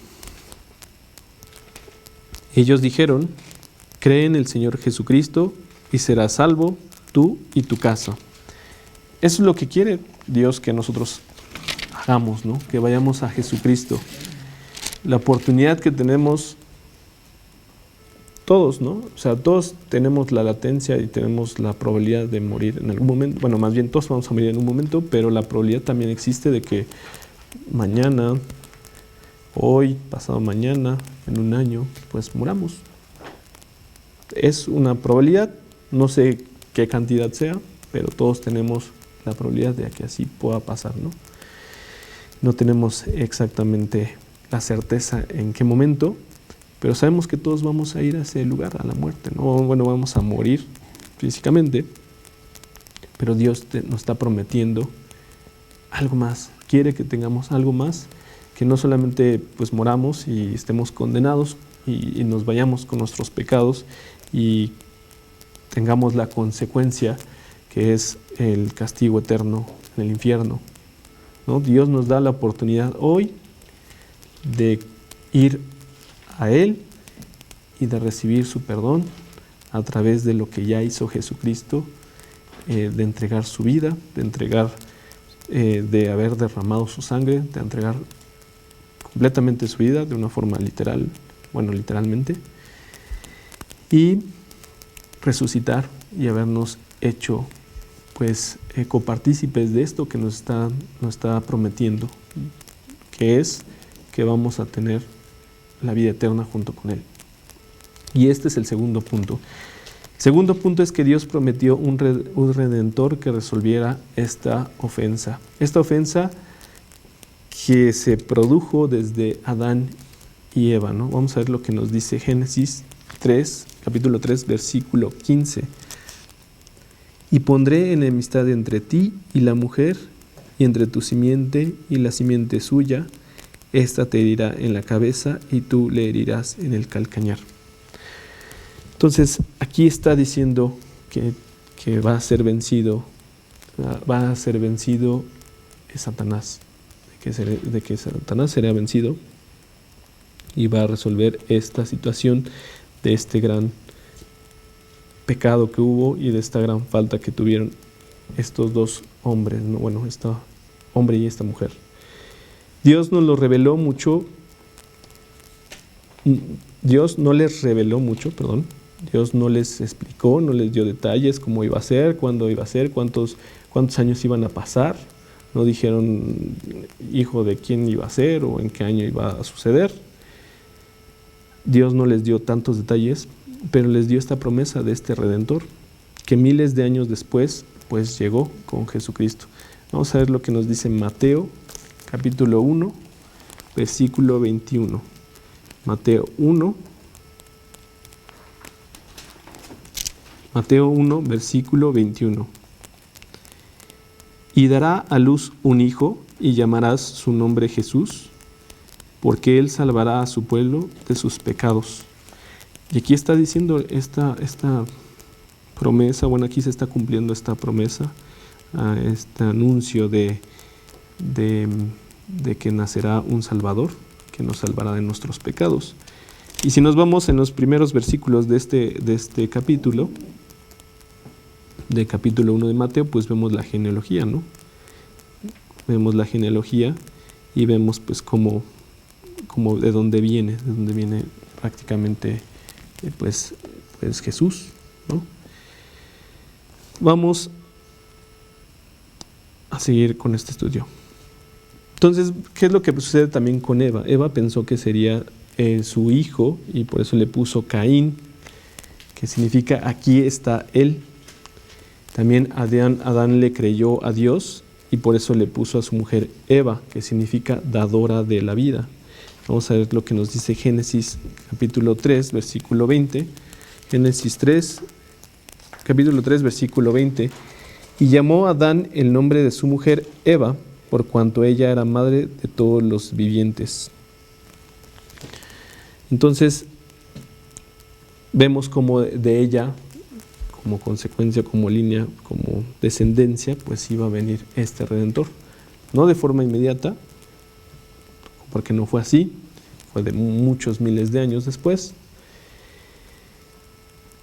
Ellos dijeron: cree en el Señor Jesucristo y serás salvo tú y tu casa. Eso es lo que quiere Dios que nosotros hagamos, ¿no? Que vayamos a Jesucristo. La oportunidad que tenemos todos, ¿no? O sea, todos tenemos la latencia y tenemos la probabilidad de morir en algún momento. Bueno, más bien todos vamos a morir en un momento, pero la probabilidad también existe de que mañana, hoy, pasado mañana, en un año, pues muramos. Es una probabilidad, no sé qué cantidad sea, pero todos tenemos la probabilidad de que así pueda pasar, ¿no? No tenemos exactamente la certeza en qué momento, pero sabemos que todos vamos a ir a ese lugar, a la muerte, ¿no? Bueno, vamos a morir físicamente, pero Dios nos está prometiendo algo más. Quiere que tengamos algo más, que no solamente pues moramos y estemos condenados y nos vayamos con nuestros pecados y tengamos la consecuencia que es el castigo eterno en el infierno, ¿no? Dios nos da la oportunidad hoy de ir a Él y de recibir su perdón a través de lo que ya hizo Jesucristo, de entregar su vida, de haber derramado su sangre, de entregar completamente su vida de una forma literal, bueno, literalmente, y resucitar y habernos hecho pues copartícipes de esto que nos está prometiendo, que es que vamos a tener la vida eterna junto con Él. Y este es el segundo punto. El segundo punto es que Dios prometió un redentor que resolviera esta ofensa. Esta ofensa que se produjo desde Adán y Eva, ¿no? Vamos a ver lo que nos dice Génesis 3, capítulo 3, versículo 15. Y pondré enemistad entre ti y la mujer, y entre tu simiente y la simiente suya. Esta te herirá en la cabeza y tú le herirás en el calcañar. Entonces, aquí está diciendo que va a ser vencido Satanás, de que Satanás será vencido y va a resolver esta situación de este gran pecado que hubo y de esta gran falta que tuvieron estos dos hombres, ¿no? Bueno, este hombre y esta mujer. Dios nos lo reveló mucho. Dios no les reveló mucho, perdón. Dios no les explicó, no les dio detalles, cómo iba a ser, cuándo iba a ser, cuántos años iban a pasar. No dijeron hijo de quién iba a ser o en qué año iba a suceder. Dios no les dio tantos detalles, pero les dio esta promesa de este Redentor, que miles de años después, pues llegó con Jesucristo. Vamos a ver lo que nos dice Mateo, capítulo 1, versículo 21. Mateo 1, versículo 21. Y dará a luz un hijo, y llamarás su nombre Jesús, porque él salvará a su pueblo de sus pecados. Y aquí está diciendo esta promesa, bueno, aquí se está cumpliendo esta promesa, este anuncio de de que nacerá un Salvador que nos salvará de nuestros pecados. Y si nos vamos en los primeros versículos de este capítulo, de capítulo 1 de Mateo, pues vemos la genealogía, ¿no? Vemos la genealogía y vemos pues cómo de dónde viene prácticamente pues Jesús, ¿no? Vamos a seguir con este estudio. Entonces, ¿qué es lo que sucede también con Eva? Eva pensó que sería su hijo y por eso le puso Caín, que significa aquí está él. También Adán le creyó a Dios y por eso le puso a su mujer Eva, que significa dadora de la vida. Vamos a ver lo que nos dice Génesis capítulo 3, versículo 20. Génesis 3, capítulo 3, versículo 20. Y llamó a Adán el nombre de su mujer Eva, por cuanto ella era madre de todos los vivientes. Entonces, vemos como de ella, como consecuencia, como línea, como descendencia, pues iba a venir este Redentor. No de forma inmediata, porque no fue así, fue de muchos miles de años después,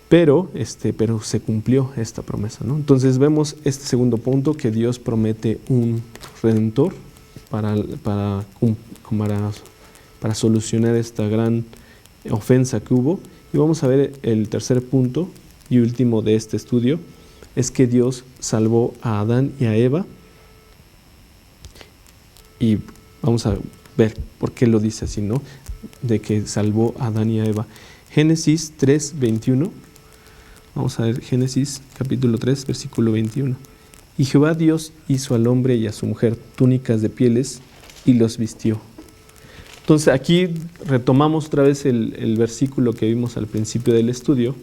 pero se cumplió esta promesa, ¿no? Entonces vemos este segundo punto, que Dios promete un Redentor para solucionar esta gran ofensa que hubo. Y vamos a ver el tercer punto y último de este estudio, es que Dios salvó a Adán y a Eva. Y vamos a ver por qué lo dice así, ¿no? De que salvó a Adán y a Eva. Génesis 3, 21. Vamos a ver Génesis capítulo 3, versículo 21. Y Jehová Dios hizo al hombre y a su mujer túnicas de pieles y los vistió. Entonces aquí retomamos otra vez el versículo que vimos al principio del estudio,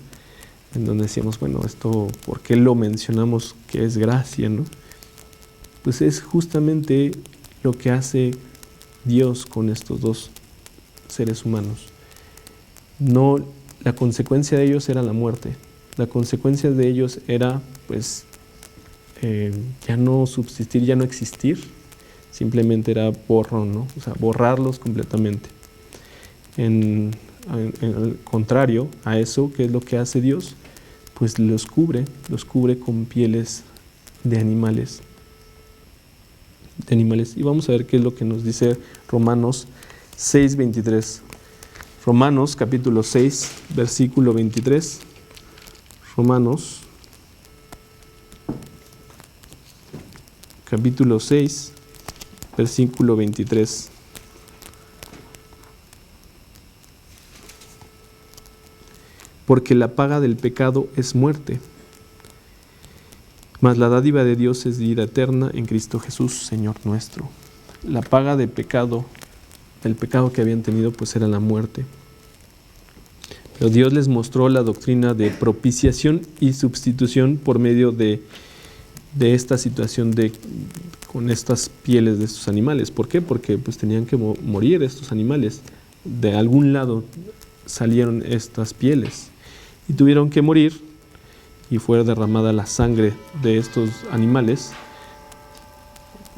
en donde decíamos, bueno, esto, ¿por qué lo mencionamos que es gracia, no? Pues es justamente lo que hace Dios con estos dos seres humanos. No, la consecuencia de ellos era la muerte. La consecuencia de ellos era, pues, ya no subsistir, ya no existir. Simplemente era borrón, ¿no? O sea, borrarlos completamente. En el contrario a eso, ¿qué es lo que hace Dios? Pues los cubre con pieles de animales. Y vamos a ver qué es lo que nos dice Romanos 6, 23. Romanos capítulo 6, versículo 23. Romanos capítulo 6, versículo 23. Porque la paga del pecado es muerte, mas la dádiva de Dios es vida eterna en Cristo Jesús, Señor nuestro. La paga del pecado que habían tenido, pues era la muerte. Pero Dios les mostró la doctrina de propiciación y sustitución por medio de esta situación con estas pieles de estos animales. ¿Por qué? Porque pues tenían que morir estos animales. De algún lado salieron estas pieles y tuvieron que morir, y fue derramada la sangre de estos animales.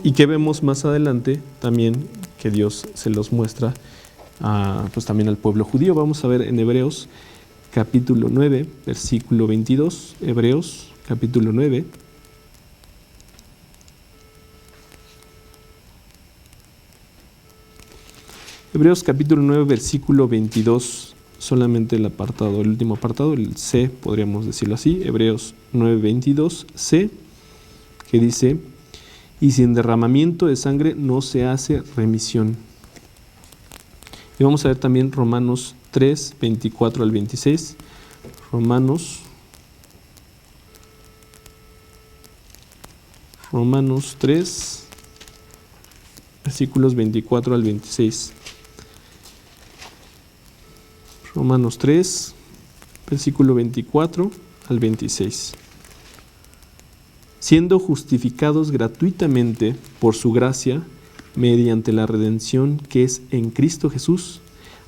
Y que vemos más adelante también que Dios se los muestra pues también al pueblo judío. Vamos a ver en Hebreos capítulo 9, versículo 22. Hebreos capítulo 9. Hebreos capítulo 9, versículo 22, solamente el último apartado, el C, podríamos decirlo así. Hebreos 9, 22, C, que dice: y sin derramamiento de sangre no se hace remisión. Y vamos a ver también Romanos 3, 24 al 26. Romanos 3, versículos 24 al 26. Romanos 3, versículo 24 al 26. Siendo justificados gratuitamente por su gracia, mediante la redención que es en Cristo Jesús,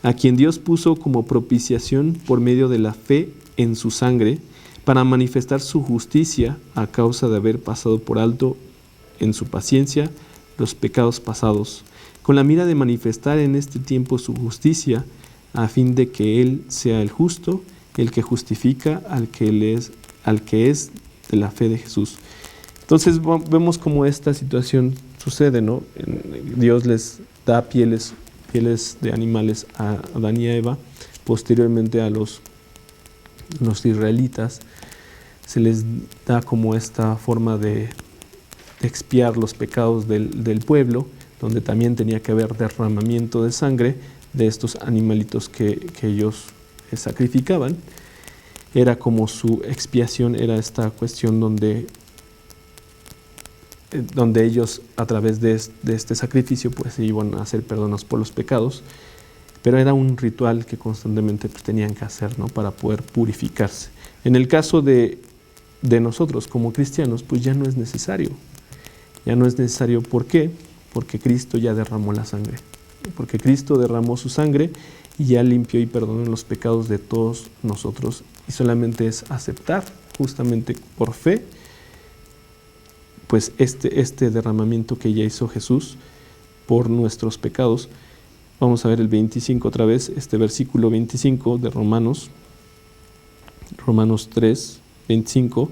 a quien Dios puso como propiciación por medio de la fe en su sangre, para manifestar su justicia a causa de haber pasado por alto en su paciencia los pecados pasados, con la mira de manifestar en este tiempo su justicia, a fin de que Él sea el justo, el que justifica al que es de la fe de Jesús. Entonces vemos cómo esta situación sucede, ¿no? Dios les da pieles de animales a Adán y a Eva. Posteriormente a los israelitas se les da como esta forma de expiar los pecados del pueblo, donde también tenía que haber derramamiento de sangre de estos animalitos que ellos sacrificaban. Era como su expiación, era esta cuestión donde ellos a través de este sacrificio pues iban a ser perdonados por los pecados, pero era un ritual que constantemente pues, tenían que hacer, ¿no? Para poder purificarse. En el caso de nosotros como cristianos pues ya no es necesario. ¿Por qué? Porque Cristo ya derramó la sangre, porque Cristo derramó su sangre y ya limpió y perdonó los pecados de todos nosotros, y solamente es aceptar justamente por fe pues este derramamiento que ya hizo Jesús por nuestros pecados. Vamos a ver el 25 otra vez, este versículo 25 de Romanos 3, 25,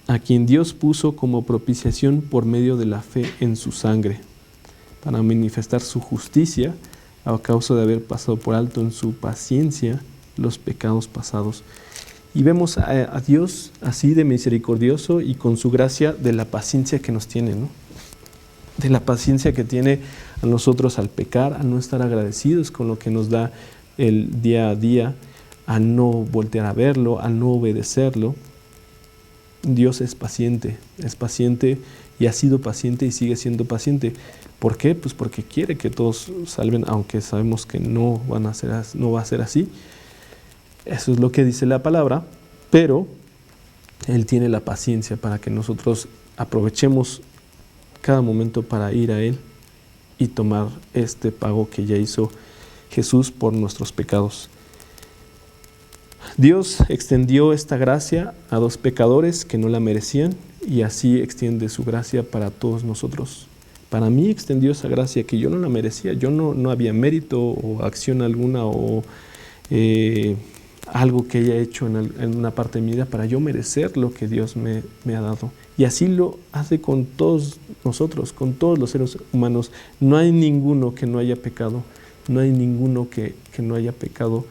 a quien Dios puso como propiciación por medio de la fe en su sangre, para manifestar su justicia a causa de haber pasado por alto en su paciencia los pecados pasados. Y vemos a Dios así de misericordioso y con su gracia de la paciencia que nos tiene, ¿no? De la paciencia que tiene a nosotros al pecar, a no estar agradecidos con lo que nos da el día a día, a no voltear a verlo, a no obedecerlo. Dios es paciente y ha sido paciente y sigue siendo paciente. ¿Por qué? Pues porque quiere que todos salven, aunque sabemos que no va a ser así. Eso es lo que dice la palabra, pero Él tiene la paciencia para que nosotros aprovechemos cada momento para ir a Él y tomar este pago que ya hizo Jesús por nuestros pecados. Dios extendió esta gracia a 2 pecadores que no la merecían, y así extiende su gracia para todos nosotros. Para mí extendió esa gracia que yo no la merecía. Yo no había mérito o acción alguna o algo que haya hecho en una parte de mi vida para yo merecer lo que Dios me ha dado. Y así lo hace con todos nosotros, con todos los seres humanos. No hay ninguno que no haya pecado, no hay ninguno que no haya pecado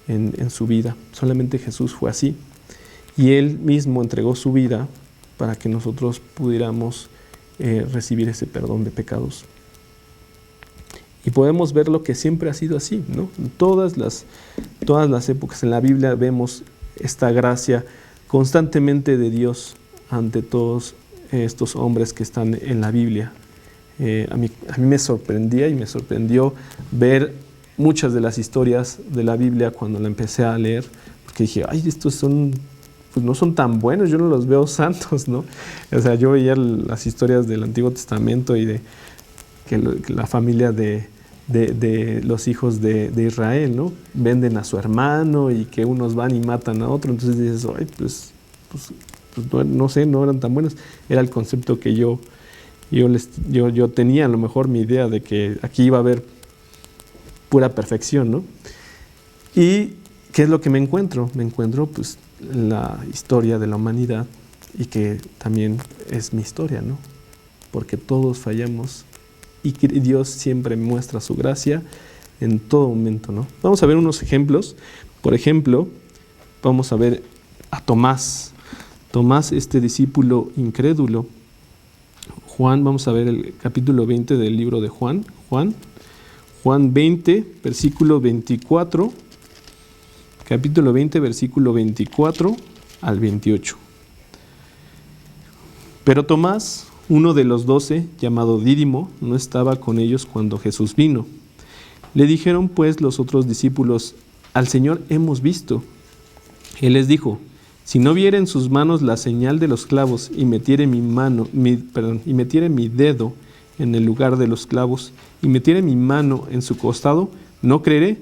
en su vida. Solamente Jesús fue así. Y Él mismo entregó su vida para que nosotros pudiéramos recibir ese perdón de pecados. Y podemos ver lo que siempre ha sido así, ¿no? En todas las épocas en la Biblia vemos esta gracia constantemente de Dios ante todos estos hombres que están en la Biblia. A mí me sorprendía y me sorprendió ver muchas de las historias de la Biblia cuando la empecé a leer, porque dije, ay, estos pues no son tan buenos, yo no los veo santos, ¿no? O sea, yo veía las historias del Antiguo Testamento y de que la familia de los hijos de Israel, ¿no? Venden a su hermano y que unos van y matan a otro. Entonces dices, ay, pues no sé, no eran tan buenos. Era el concepto que yo tenía, a lo mejor mi idea de que aquí iba a haber pura perfección, ¿no? ¿Y qué es lo que me encuentro? Me encuentro pues la historia de la humanidad, y que también es mi historia, ¿no? Porque todos fallamos y Dios siempre muestra su gracia en todo momento, ¿no? Vamos a ver unos ejemplos. Por ejemplo, vamos a ver a Tomás, este discípulo incrédulo. Juan, vamos a ver el capítulo 20 del libro de Juan 20, versículo 24, capítulo 20, versículo 24 al 28. Pero Tomás, uno de los 12, llamado Dídimo, no estaba con ellos cuando Jesús vino. Le dijeron pues los otros discípulos, al Señor hemos visto. Él les dijo, si no viere en sus manos la señal de los clavos y metiere mi dedo en el lugar de los clavos y metiere mi mano en su costado, no creeré.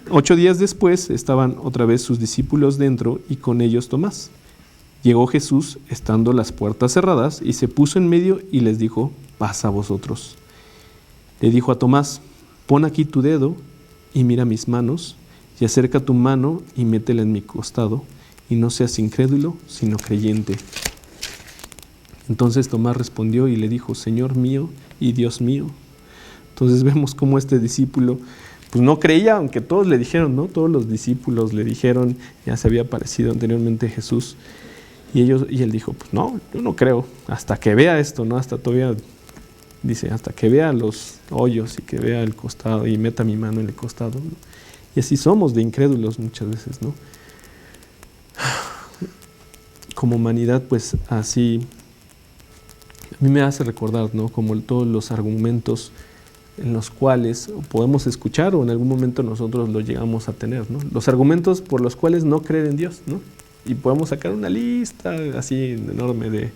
8 días después estaban otra vez sus discípulos dentro y con ellos Tomás. Llegó Jesús, estando las puertas cerradas, y se puso en medio y les dijo: paz a vosotros. Le dijo a Tomás: pon aquí tu dedo y mira mis manos, y acerca tu mano y métela en mi costado, y no seas incrédulo, sino creyente. Entonces Tomás respondió y le dijo: Señor mío y Dios mío. Entonces vemos cómo este discípulo pues no creía, aunque todos le dijeron, ¿no? Todos los discípulos le dijeron, ya se había aparecido anteriormente Jesús, y él dijo: pues no, yo no creo, hasta que vea esto, ¿no? Hasta todavía dice, hasta que vea los hoyos y que vea el costado y meta mi mano en el costado, ¿no? Y así somos de incrédulos muchas veces, ¿no? Como humanidad, pues así, a mí me hace recordar, ¿no? Como todos los argumentos en los cuales podemos escuchar o en algún momento nosotros lo llegamos a tener, ¿no? Los argumentos por los cuales no creer en Dios, ¿no? Y podemos sacar una lista así enorme de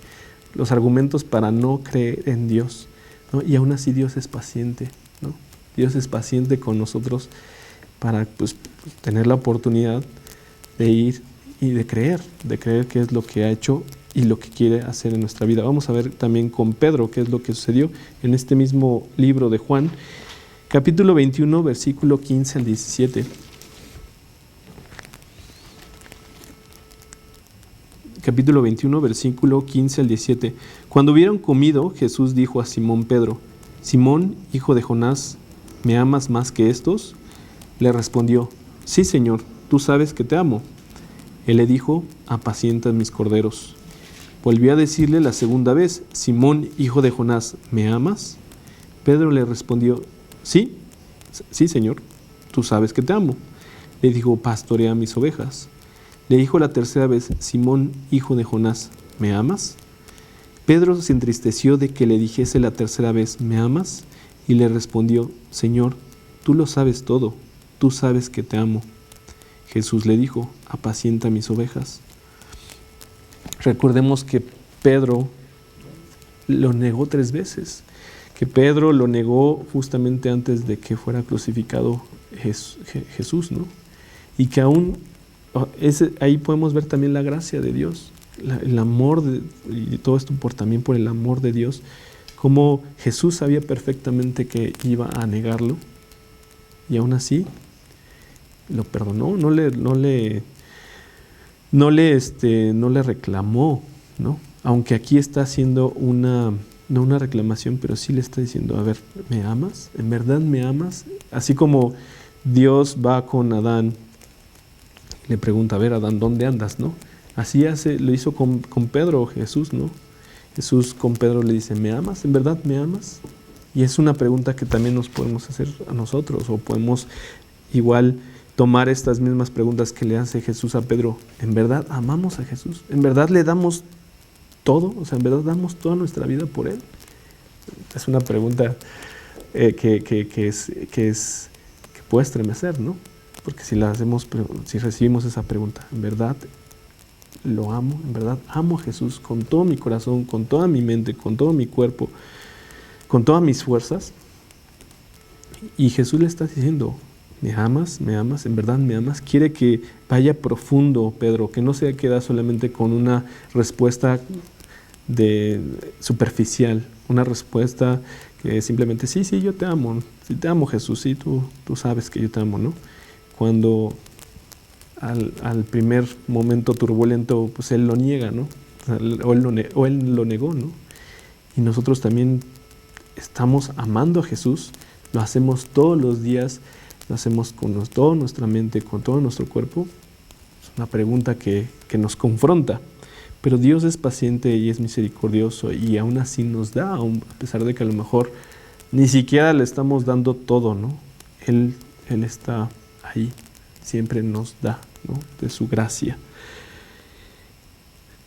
los argumentos para no creer en Dios, ¿no? Y aún así Dios es paciente, ¿no? Dios es paciente con nosotros para pues, tener la oportunidad de ir y de creer qué es lo que ha hecho y lo que quiere hacer en nuestra vida. Vamos a ver también con Pedro qué es lo que sucedió en este mismo libro de Juan, capítulo 21, versículo 15 al 17. Capítulo 21, versículo 15 al 17. Cuando hubieron comido, Jesús dijo a Simón Pedro: Simón, hijo de Jonás, ¿me amas más que estos? Le respondió: Sí, Señor, tú sabes que te amo. Él le dijo: apacienta mis corderos. Volvió a decirle la segunda vez: Simón, hijo de Jonás, ¿me amas? Pedro le respondió: Sí, Señor, tú sabes que te amo. Le dijo: pastorea mis ovejas. Le dijo la tercera vez: Simón, hijo de Jonás, ¿me amas? Pedro se entristeció de que le dijese la tercera vez: ¿me amas? Y le respondió: Señor, tú lo sabes todo, tú sabes que te amo. Jesús le dijo: apacienta mis ovejas. Recordemos que Pedro lo negó 3 veces, que Pedro lo negó justamente antes de que fuera crucificado Jesús, ¿no? Y que aún ahí podemos ver también la gracia de Dios, el amor y todo esto también por el amor de Dios, como Jesús sabía perfectamente que iba a negarlo y aún así lo perdonó, no le reclamó, ¿no? Aunque aquí está haciendo no una reclamación, pero sí le está diciendo: a ver, ¿me amas? ¿En verdad me amas? Así como Dios va con Adán, le pregunta: a ver, Adán, ¿dónde andas? ¿No? Así lo hizo con Pedro, Jesús, ¿no? Jesús con Pedro le dice: ¿me amas? ¿En verdad me amas? Y es una pregunta que también nos podemos hacer a nosotros, o podemos igual tomar estas mismas preguntas que le hace Jesús a Pedro. ¿En verdad amamos a Jesús? ¿En verdad le damos todo? O sea, ¿en verdad damos toda nuestra vida por Él? Es una pregunta que puede estremecer, ¿no? Porque si recibimos esa pregunta: ¿en verdad lo amo? ¿En verdad amo a Jesús con todo mi corazón, con toda mi mente, con todo mi cuerpo, con todas mis fuerzas? Y Jesús le está diciendo: ¿me amas? ¿Me amas? ¿En verdad me amas? Quiere que vaya profundo, Pedro, que no se queda solamente con una respuesta superficial, una respuesta que simplemente: sí, yo te amo, sí te amo, Jesús, sí, tú sabes que yo te amo, ¿no? Cuando al primer momento turbulento, pues Él lo niega, ¿no? O él lo negó, ¿no? Y nosotros también estamos amando a Jesús, lo hacemos todos los días, lo hacemos con toda nuestra mente, con todo nuestro cuerpo. Es una pregunta que nos confronta, pero Dios es paciente y es misericordioso, y aún así nos da, a pesar de que a lo mejor ni siquiera le estamos dando todo, ¿no? Él está ahí, siempre nos da, ¿no? De su gracia.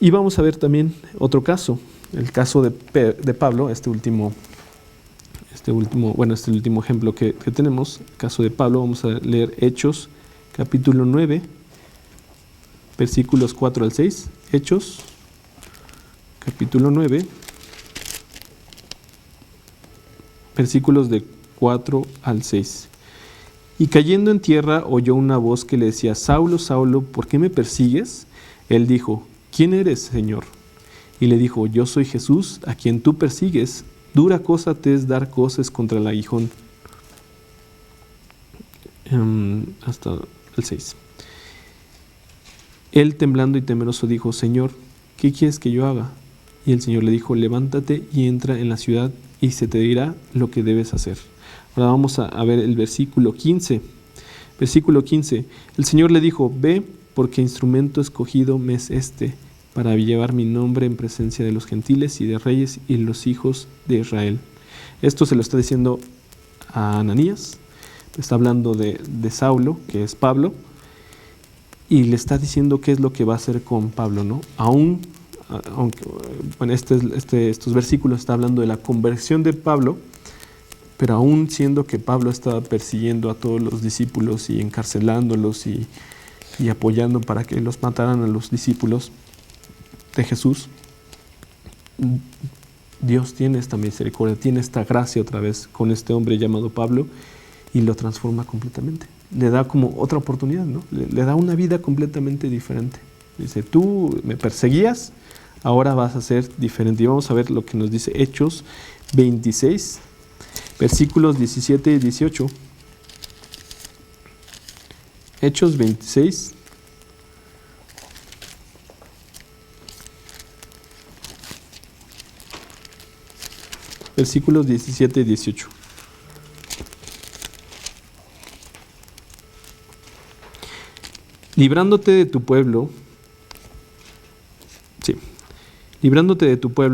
Y vamos a ver también otro caso, el caso de Pablo, este último ejemplo que tenemos, el caso de Pablo. Vamos a leer Hechos, capítulo 9, versículos 4 al 6. Hechos, capítulo 9, versículos de 4 al 6. Y cayendo en tierra oyó una voz que le decía: Saulo, Saulo, ¿por qué me persigues? Él dijo: ¿quién eres, Señor? Y le dijo, yo soy Jesús, a quien tú persigues. Dura cosa te es dar coces contra el aguijón. Hasta el 6. Él, temblando y temeroso, dijo, Señor, ¿qué quieres que yo haga? Y el Señor le dijo, levántate y entra en la ciudad y se te dirá lo que debes hacer. Ahora vamos a ver el versículo 15. Versículo 15. El Señor le dijo, ve, porque instrumento escogido me es este, para llevar mi nombre en presencia de los gentiles y de reyes y los hijos de Israel. Esto se lo está diciendo a Ananías, está hablando de Saulo, que es Pablo, y le está diciendo qué es lo que va a hacer con Pablo, ¿no? Aunque bueno, estos versículos está hablando de la conversión de Pablo, pero aún siendo que Pablo estaba persiguiendo a todos los discípulos y encarcelándolos y apoyando para que los mataran a los discípulos de Jesús, Dios tiene esta misericordia, tiene esta gracia otra vez con este hombre llamado Pablo y lo transforma completamente. Le da como otra oportunidad, ¿no? Le da una vida completamente diferente. Dice, tú me perseguías, ahora vas a ser diferente. Y vamos a ver lo que nos dice Hechos 26, versículos 17 y 18. Hechos 26. Versículos 17 y 18. Librándote de tu pueblo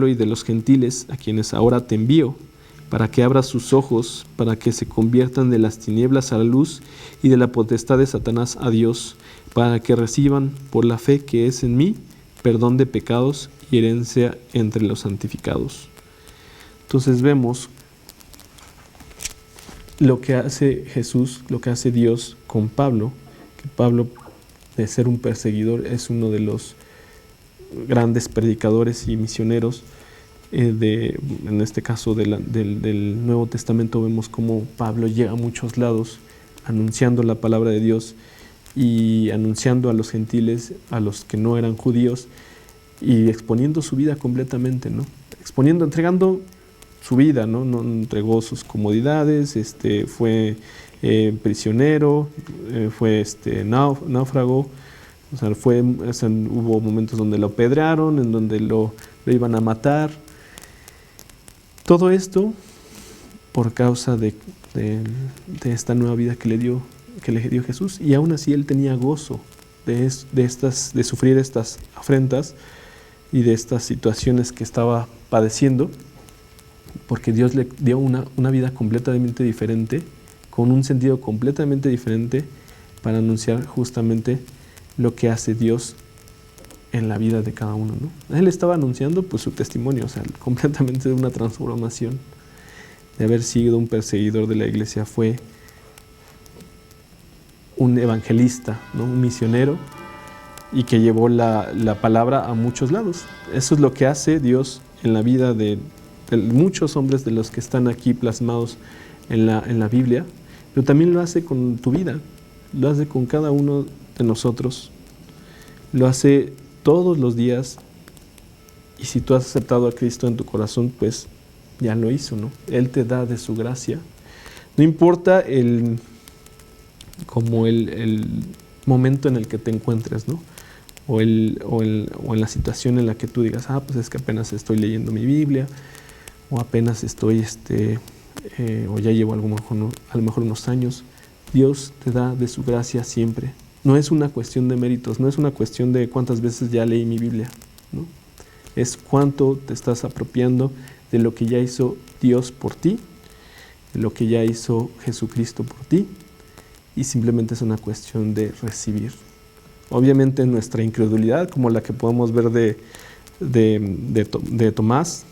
y de los gentiles, a quienes ahora te envío, para que abras sus ojos, para que se conviertan de las tinieblas a la luz y de la potestad de Satanás a Dios, para que reciban por la fe que es en mí, perdón de pecados y herencia entre los santificados. Entonces vemos lo que hace Jesús, lo que hace Dios con Pablo, que Pablo, de ser un perseguidor, es uno de los grandes predicadores y misioneros. En este caso del Nuevo Testamento vemos cómo Pablo llega a muchos lados anunciando la palabra de Dios y anunciando a los gentiles, a los que no eran judíos, y exponiendo su vida completamente, ¿no? Entregando su vida, ¿no? No entregó sus comodidades, fue prisionero, fue náufrago, hubo momentos donde lo apedrearon, en donde lo iban a matar. Todo esto por causa de esta nueva vida que le dio Jesús, y aún así él tenía gozo de sufrir estas afrentas y de estas situaciones que estaba padeciendo, porque Dios le dio una vida completamente diferente, con un sentido completamente diferente, para anunciar justamente lo que hace Dios en la vida de cada uno, ¿no? Él estaba anunciando pues su testimonio, o sea, completamente de una transformación. De haber sido un perseguidor de la iglesia, fue un evangelista, ¿no? Un misionero, y que llevó la palabra a muchos lados. Eso es lo que hace Dios en la vida de muchos hombres de los que están aquí plasmados en la Biblia, pero también lo hace con tu vida, lo hace con cada uno de nosotros, lo hace todos los días. Y si tú has aceptado a Cristo en tu corazón, pues ya lo hizo, ¿no? Él te da de su gracia. No importa el momento en el que te encuentres, ¿no? O en la situación en la que tú digas, pues es que apenas estoy leyendo mi Biblia, o apenas estoy, o ya llevo a lo mejor unos años. Dios te da de su gracia siempre. No es una cuestión de méritos, no es una cuestión de cuántas veces ya leí mi Biblia, ¿no? Es cuánto te estás apropiando de lo que ya hizo Dios por ti, de lo que ya hizo Jesucristo por ti, y simplemente es una cuestión de recibir. Obviamente nuestra incredulidad, como la que podemos ver de Tomás,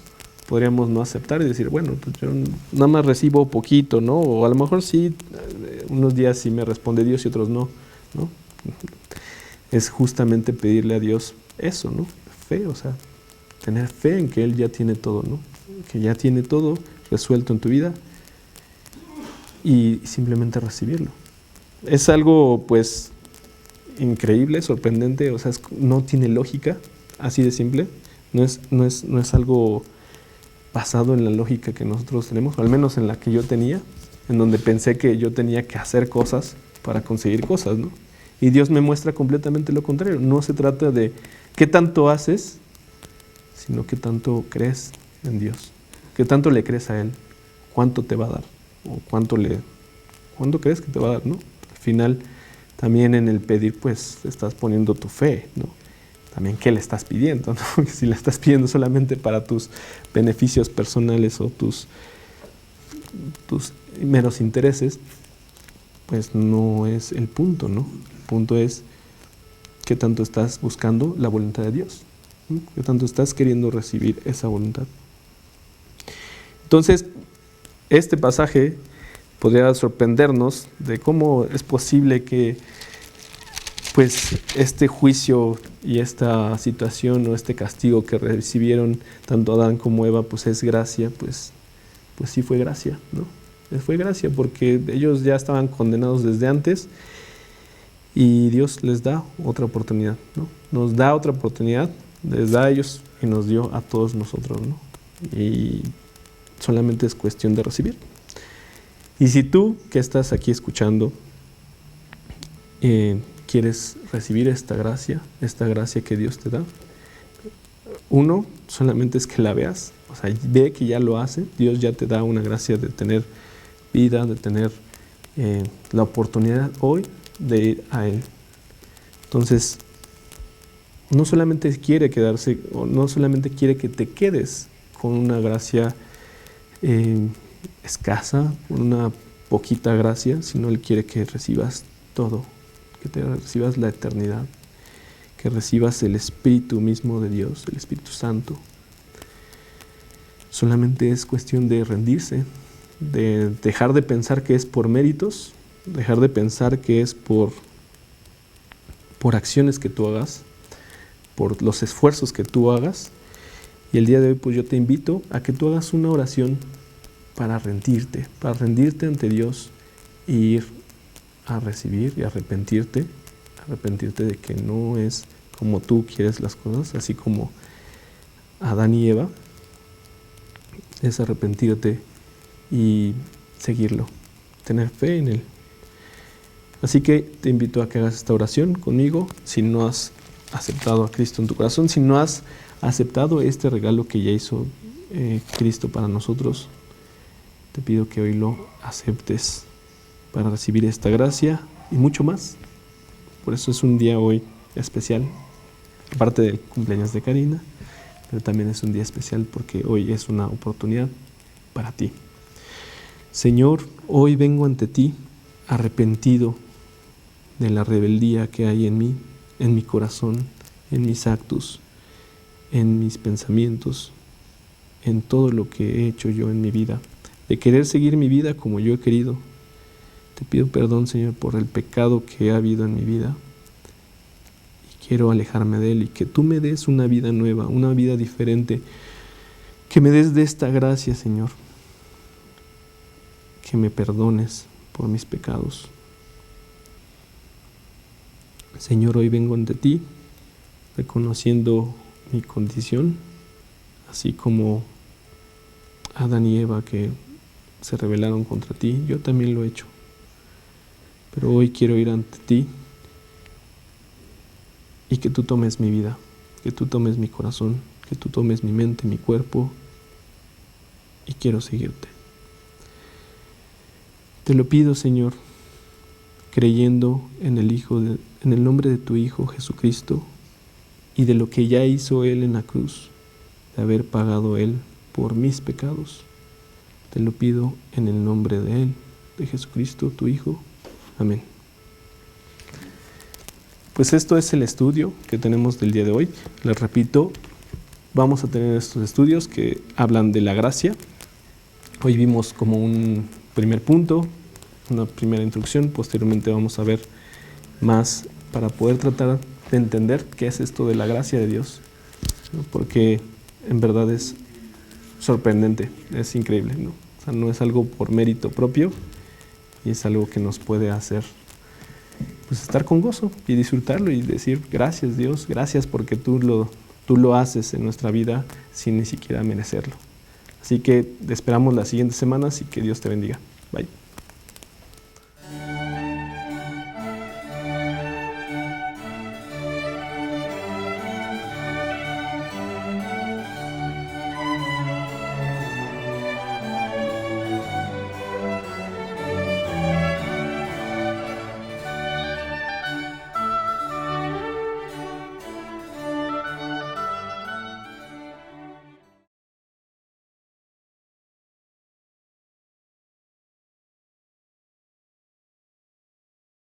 podríamos no aceptar y decir, bueno, pues yo nada más recibo poquito, ¿no? O a lo mejor sí, unos días sí me responde Dios y otros no, ¿no? Es justamente pedirle a Dios eso, ¿no? Fe, o sea, tener fe en que Él ya tiene todo, ¿no? Que ya tiene todo resuelto en tu vida, y simplemente recibirlo. Es algo, pues, increíble, sorprendente, o sea, no tiene lógica, así de simple. No es algo basado en la lógica que nosotros tenemos, o al menos en la que yo tenía, en donde pensé que yo tenía que hacer cosas para conseguir cosas, ¿no? Y Dios me muestra completamente lo contrario. No se trata de qué tanto haces, sino qué tanto crees en Dios. Qué tanto le crees a Él, cuánto te va a dar, o cuánto crees que te va a dar, ¿no? Al final, también en el pedir, pues, estás poniendo tu fe, ¿no? También qué le estás pidiendo, ¿no? Porque si le estás pidiendo solamente para tus beneficios personales o tus meros intereses, pues no es el punto, ¿no? El punto es qué tanto estás buscando la voluntad de Dios, ¿no? Qué tanto estás queriendo recibir esa voluntad. Entonces, este pasaje podría sorprendernos de cómo es posible que pues este juicio y esta situación o este castigo que recibieron tanto Adán como Eva, pues es gracia, pues sí fue gracia, ¿no? Fue gracia porque ellos ya estaban condenados desde antes y Dios les da otra oportunidad, ¿no? Nos da otra oportunidad, les da a ellos y nos dio a todos nosotros, ¿no? Y solamente es cuestión de recibir. Y si tú que estás aquí escuchando quieres recibir esta gracia que Dios te da, uno, solamente es que la veas, o sea, ve que ya lo hace. Dios ya te da una gracia de tener vida, de tener la oportunidad hoy de ir a Él. Entonces, no solamente quiere quedarse, o no solamente quiere que te quedes con una gracia escasa, con una poquita gracia, sino Él quiere que recibas todo, que te recibas la eternidad, que recibas el Espíritu mismo de Dios, el Espíritu Santo. Solamente es cuestión de rendirse, de dejar de pensar que es por méritos, dejar de pensar que es por acciones que tú hagas, por los esfuerzos que tú hagas. Y el día de hoy pues yo te invito a que tú hagas una oración para rendirte ante Dios y ir a recibir y arrepentirte de que no es como tú quieres las cosas, así como Adán y Eva, es arrepentirte y seguirlo, tener fe en Él. Así que te invito a que hagas esta oración conmigo. Si no has aceptado a Cristo en tu corazón, si no has aceptado este regalo que ya hizo Cristo para nosotros, te pido que hoy lo aceptes para recibir esta gracia y mucho más. Por eso es un día hoy especial, aparte del cumpleaños de Karina, pero también es un día especial porque hoy es una oportunidad para ti. Señor, hoy vengo ante ti arrepentido de la rebeldía que hay en mí, en mi corazón, en mis actos, en mis pensamientos, en todo lo que he hecho yo en mi vida, de querer seguir mi vida como yo he querido. Te pido perdón, Señor, por el pecado que ha habido en mi vida y quiero alejarme de él y que tú me des una vida nueva, una vida diferente, que me des de esta gracia, Señor, que me perdones por mis pecados. Señor, hoy vengo ante ti reconociendo mi condición, así como Adán y Eva que se rebelaron contra ti, yo también lo he hecho. Pero hoy quiero ir ante ti y que tú tomes mi vida, que tú tomes mi corazón, que tú tomes mi mente, mi cuerpo, y quiero seguirte. Te lo pido, Señor, creyendo en el nombre de tu Hijo Jesucristo y de lo que ya hizo Él en la cruz, de haber pagado Él por mis pecados. Te lo pido en el nombre de Él, de Jesucristo, tu Hijo. Amén. Pues esto es el estudio que tenemos del día de hoy. Les repito, vamos a tener estos estudios que hablan de la gracia. Hoy vimos como un primer punto, una primera introducción. Posteriormente vamos a ver más para poder tratar de entender qué es esto de la gracia de Dios, ¿no? Porque en verdad es sorprendente, es increíble, ¿no? O sea, no es algo por mérito propio y es algo que nos puede hacer pues estar con gozo y disfrutarlo y decir gracias Dios, gracias porque tú lo tú lo haces en nuestra vida sin ni siquiera merecerlo. Así que te esperamos las siguientes semanas y que Dios te bendiga. Bye.